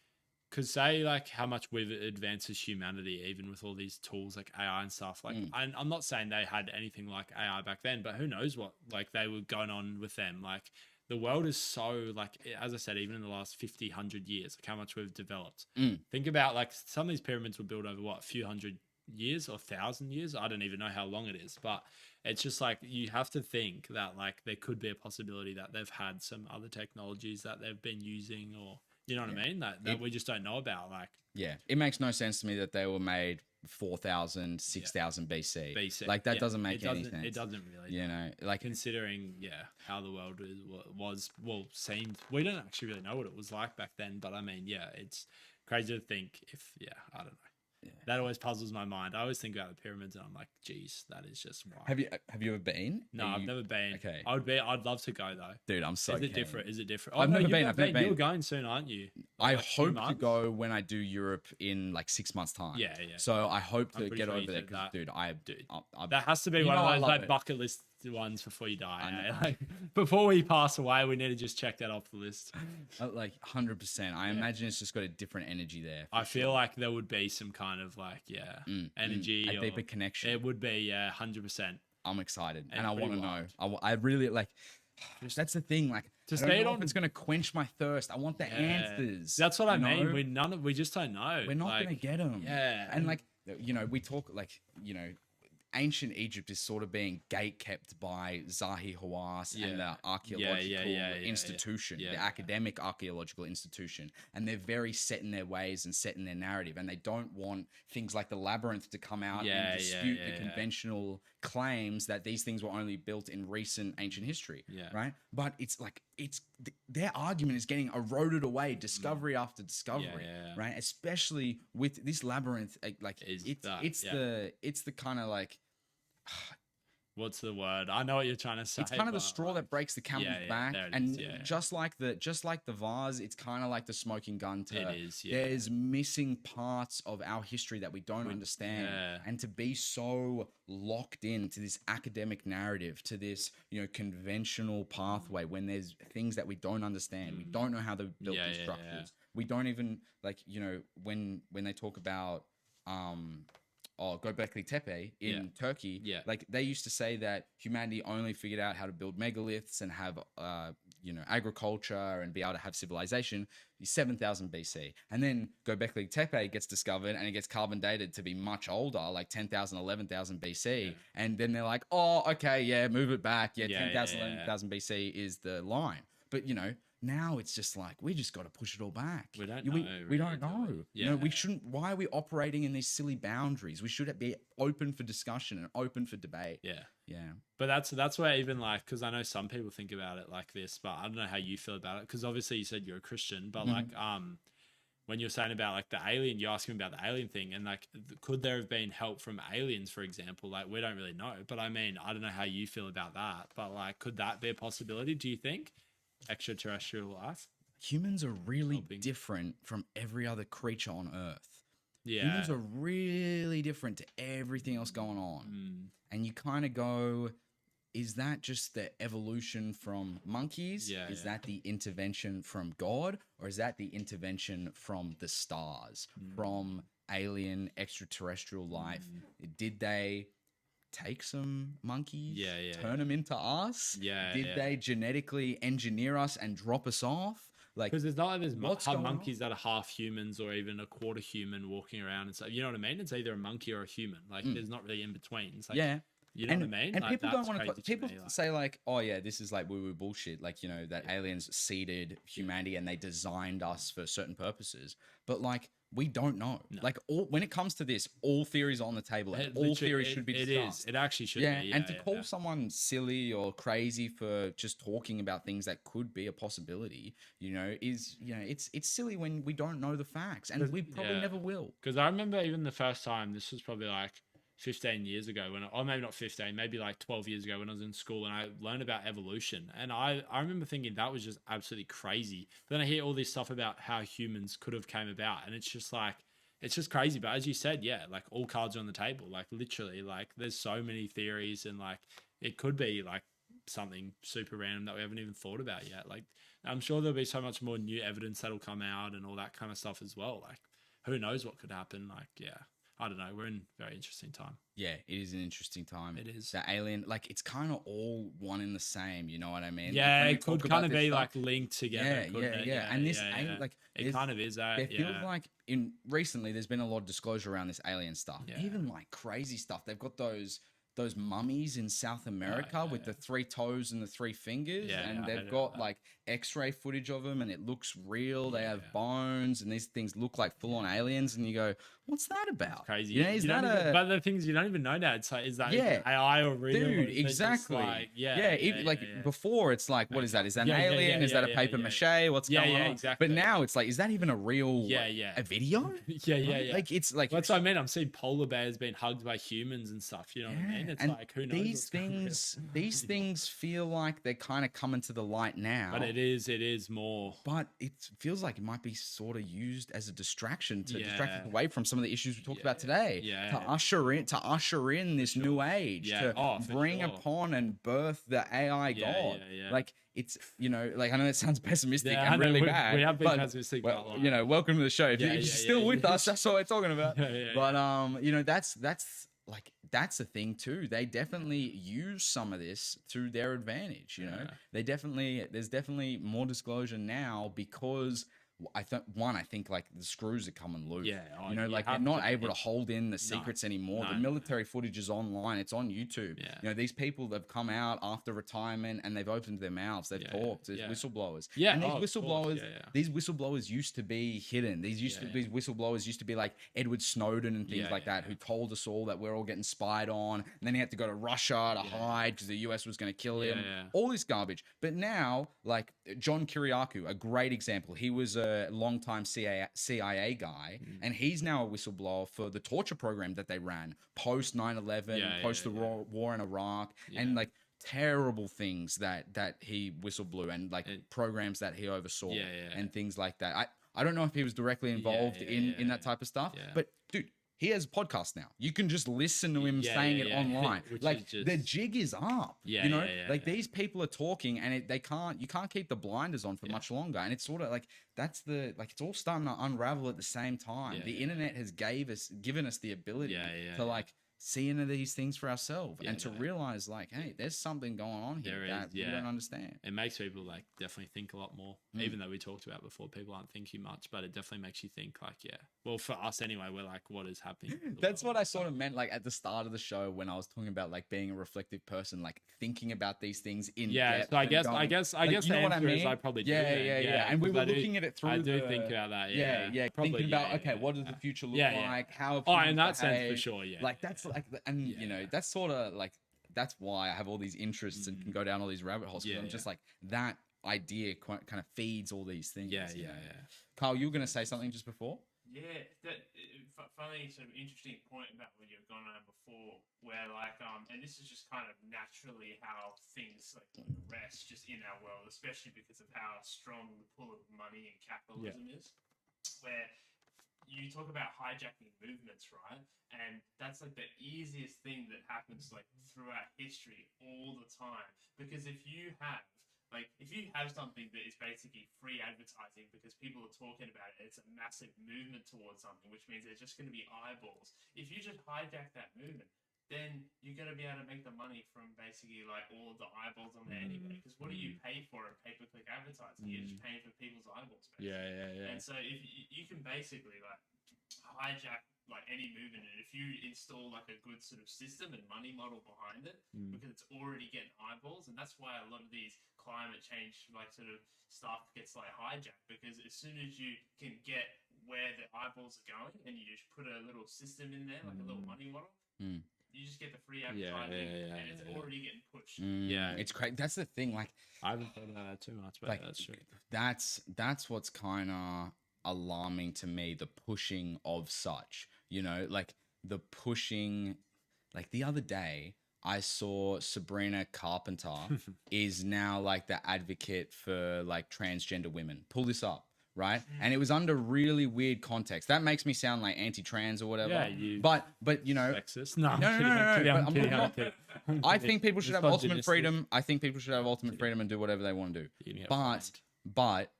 because say like how much we've advanced as humanity, even with all these tools like AI and stuff. Like, I'm not saying they had anything like AI back then, but who knows what like they were going on with them. Like, the world is so, like, as I said, even in the last 50, 100 years, like how much we've developed. Think about like some of these pyramids were built over what, a few hundred years or 1,000 years. I don't even know how long it is, but it's just like you have to think that like there could be a possibility that they've had some other technologies that they've been using, or you know what I mean, that we just don't know about. Like, yeah, it makes no sense to me that they were made 4,000 6,000 BC. Like, that doesn't make any sense. It doesn't really, you know, like, considering how the world seemed. We don't actually really know what it was like back then, but I mean, it's crazy to think if I don't know. That always puzzles my mind. I always think about the pyramids and I'm like, geez, that is just wild. Have you ever been? No, I've never been. Okay. I'd love to go though. Dude, I'm so Is it keen. different? Is it different? I've never you've been. I've never been. You're going soon, aren't you? I Like 2 hope to months? go when I do Europe in like 6 months time. Yeah. So I hope to pretty get sure you over there said because, that. dude, That has to be You one know of I those love like it. bucket list ones before you die. I know. Like, before we pass away, we need to just check that off the list. like 100%. I imagine it's just got a different energy there. I feel like there would be some kind of like energy, a or deeper connection. It would be 100%. I'm excited, It's and I want pretty to know. wild. I really like. That's the thing. Like, To I don't stay know on- if it's gonna quench my thirst. I want the answers. That's what I you mean. know? We just don't know. We're not Like, gonna get them. Yeah, and like, you know, we talk like, you know, ancient Egypt is sort of being gatekept by Zahi Hawass and the archaeological institution, the academic archaeological institution. And they're very set in their ways and set in their narrative. And they don't want things like the labyrinth to come out and dispute the conventional claims that these things were only built in recent ancient history. Right. But it's like, their argument is getting eroded away, discovery after discovery. Right. Especially with this labyrinth, like it's the kind of like, what's the word? I know what you're trying to say. it's kind of the but, straw that breaks the camel's back, there it and is, just like the vase, it's kind of like the smoking gun. It is, There's missing parts of our history that we don't understand, and to be so locked into this academic narrative, to this conventional pathway, when there's things that we don't understand, we don't know how they built these structures. We don't even when they talk about Göbekli Tepe in Turkey, like they used to say that humanity only figured out how to build megaliths and have agriculture and be able to have civilization 7,000 BC. And then Göbekli Tepe gets discovered and it gets carbon dated to be much older, like 10,000, 11,000 BC. And then they're like, oh, okay, move it back. 10,000, 11,000 BC is the line. But now it's just like, we just got to push it all back. We don't We know. don't know. We shouldn't. Why are we operating in these silly boundaries? We should be open for discussion and open for debate. Yeah. But that's where even like, because I know some people think about it like this, but I don't know how you feel about it. Because obviously you said you're a Christian, but like when you're saying about like the alien, you're asking about the alien thing, and like, could there have been help from aliens, for example? Like, we don't really know. But I mean, I don't know how you feel about that. But like, could that be a possibility? Do you think? Extraterrestrial life. Humans are really different from every other creature on Earth. Yeah. Humans are really different to everything else going on. And you kind of go, is that just the evolution from monkeys? Is that the intervention from God? Or is that the intervention from the stars, from alien extraterrestrial life? Did they take some monkeys, turn them into us? Did they genetically engineer us and drop us off? Like, Because there's not like there's what's going on? monkeys that are half humans or even a quarter human walking around and stuff. You know what I mean? It's either a monkey or a human. Like there's not really in between. It's like, yeah. you know what I mean? And Like, people don't that's want to. crazy People me, like- say like, "Oh yeah, this is like woo-woo bullshit." Like that aliens seeded humanity and they designed us for certain purposes. But like, we don't know. Like, when it comes to this, all theories are on the table and all theories should be discussed. It actually should Yeah, be. and to call someone silly or crazy for just talking about things that could be a possibility, is it's silly when we don't know the facts, and we probably never will. Because I remember even the first time, this was probably like 15 years ago or maybe not 15, maybe like 12 years ago when I was in school and I learned about evolution. And I remember thinking that was just absolutely crazy. But then I hear all this stuff about how humans could have came about, and it's just like, it's just crazy. But as you said, yeah, like all cards are on the table. Like literally, like there's so many theories, and like it could be like something super random that we haven't even thought about yet. Like I'm sure there'll be so much more new evidence that'll come out and all that kind of stuff as well. Like who knows what could happen? Like, yeah. I don't know. We're in a very interesting time. Yeah, it is an interesting time. It is. The alien, like, it's kind of all one in the same. You know what I mean? Yeah, like, it could kind of be like linked together. Yeah. And this, like, it kind of is that. It feels like recently there's been a lot of disclosure around this alien stuff. Yeah. Even like crazy stuff. They've got those mummies in South America with the 3 toes and the 3 fingers, and they've got like X-ray footage of them, and it looks real. They have bones, and these things look like full-on aliens, and you go, "What's that about?" It's crazy. Is that but the things you don't even know now. It's like, is that AI or real? Dude, exactly. Like, before it's like, what is that? Is that an alien? Is that a paper mache? What's going on? Exactly. But now it's like, is that even a real a video? Yeah. Like it's like that's what I mean. I'm seeing polar bears being hugged by humans and stuff. You know what I mean? It's like, who knows? These things feel like they're kind of coming to the light now. But it is more. But it feels like it might be sort of used as a distraction to distract us away from some of the issues we talked about today. To usher in this new age, to bring upon and birth the AI god. Like it's, like, I know that sounds pessimistic and really bad. We have been pessimistic. Well, welcome to the show. If you're still with us, that's what we're talking about. But that's the thing too. They definitely use some of this to their advantage. There's definitely more disclosure now because I think like the screws are coming loose. Like they're not able to hold in the secrets anymore. The military footage is online. It's on YouTube. These people have come out after retirement and they've opened their mouths. They've talked. There's whistleblowers. And these whistleblowers used to be hidden. These whistleblowers used to be like Edward Snowden and things like that, who told us all that we're all getting spied on. And then he had to go to Russia to hide because the US was going to kill him. All this garbage. But now, like John Kiriakou, a great example. He was a longtime CIA guy, and he's now a whistleblower for the torture program that they ran post 9/11, post the war in Iraq, and like terrible things that he whistleblew and like programs that he oversaw and things like that. I don't know if he was directly involved in that type of stuff, but dude, he has a podcast now. You can just listen to him saying it online. Like the jig is up. These people are talking, and you can't keep the blinders on for much longer. And it's sort of like it's all starting to unravel at the same time. The internet has given us the ability to like see into these things for ourselves and to realize like, hey, there's something going on here that we don't understand. It makes people like definitely think a lot more, even though we talked about before, people aren't thinking much, but it definitely makes you think like, well, for us anyway, we're like, what is happening? That's what I sort of meant like at the start of the show when I was talking about like being a reflective person, like thinking about these things in depth. So I guess you know what I mean? I probably do. Yeah. And we were looking at it through. I do think about that. Probably, thinking about okay, what does the future look like? How? In that sense, for sure. Like that's like, and that's sort of like that's why I have all these interests and can go down all these rabbit holes. I'm just like that idea kind of feeds all these things. Carl, you were gonna say something just before? Funny sort of interesting point about what you've gone on before, where like and this is just kind of naturally how things like progress just in our world, especially because of how strong the pull of money and capitalism is, where you talk about hijacking movements, right? And that's like the easiest thing that happens like throughout history all the time. Because if you have something that is basically free advertising because people are talking about it, it's a massive movement towards something, which means there's just going to be eyeballs. If you just hijack that movement, then you're going to be able to make the money from basically like all of the eyeballs on there anyway. Because what do you pay for in pay-per-click advertising? You're just paying for people's eyeballs, basically. Yeah. And so if you can basically like hijack like any movement, and if you install like a good sort of system and money model behind it, because it's already getting eyeballs, and that's why a lot of these climate change like sort of stuff gets like hijacked, because as soon as you can get where the eyeballs are going and you just put a little system in there, like a little money model, you just get the free advertising, and it's already getting pushed. It's crazy. That's the thing. Like, I haven't thought about that too much, but like, that's true. That's what's kind of alarming to me. The pushing of such, you know, like the pushing. Like the other day, I saw Sabrina Carpenter is now like the advocate for like transgender women. Pull this up. Right, and it was under really weird context. That makes me sound like anti-trans or whatever. Yeah, but you know, sexist. No, I'm kidding. I'm kidding. I think people should have ultimate Misogynistic. freedom. I think people should have ultimate freedom and do whatever they want to do. You get But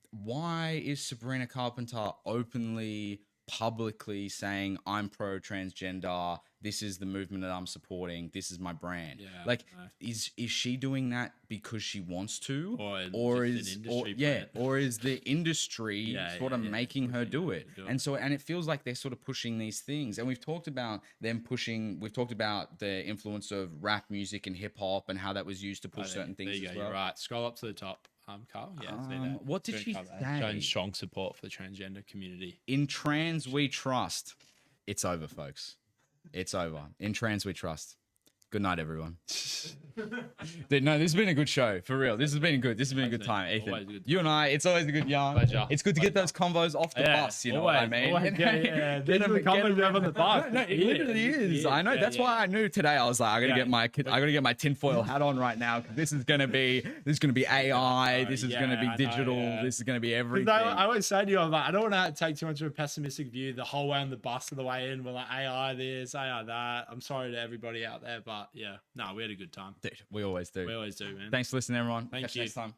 why is Sabrina Carpenter openly, publicly saying I'm pro-transgender? This is the movement that I'm supporting. This is my brand. Yeah, like, is she doing that because she wants to, or is the industry sort of making her do it? And it feels like they're sort of pushing these things. And we've talked about them pushing. We've talked about the influence of rap music and hip hop and how that was used to push certain things. There you as go. well. You're right. Scroll up to the top. Carl. Yeah. See that. What did she say? Showing strong support for the transgender community. In trans we trust. It's over, folks. It's over. In trans we trust. Good night, everyone. Dude, no, this has been a good show, for real. This has been good. This has been a good time, Ethan. You and I, it's always a good yarn. Pleasure. It's good to get those convos off the bus. You know what I mean? Yeah. Get them on the bus. No, it literally is. I know. That's why I knew today. I was like, I gotta get my tinfoil hat on right now, because this is gonna be AI. This is gonna be digital. This is gonna be everything. I always say to you, I'm like, I don't want to take too much of a pessimistic view the whole way on the bus of the way in. We're like AI this, AI that. I'm sorry to everybody out there, but yeah, no, we had a good time. Dude, we always do. We always do, man. Thanks for listening, everyone. Thank Catch you you. next time.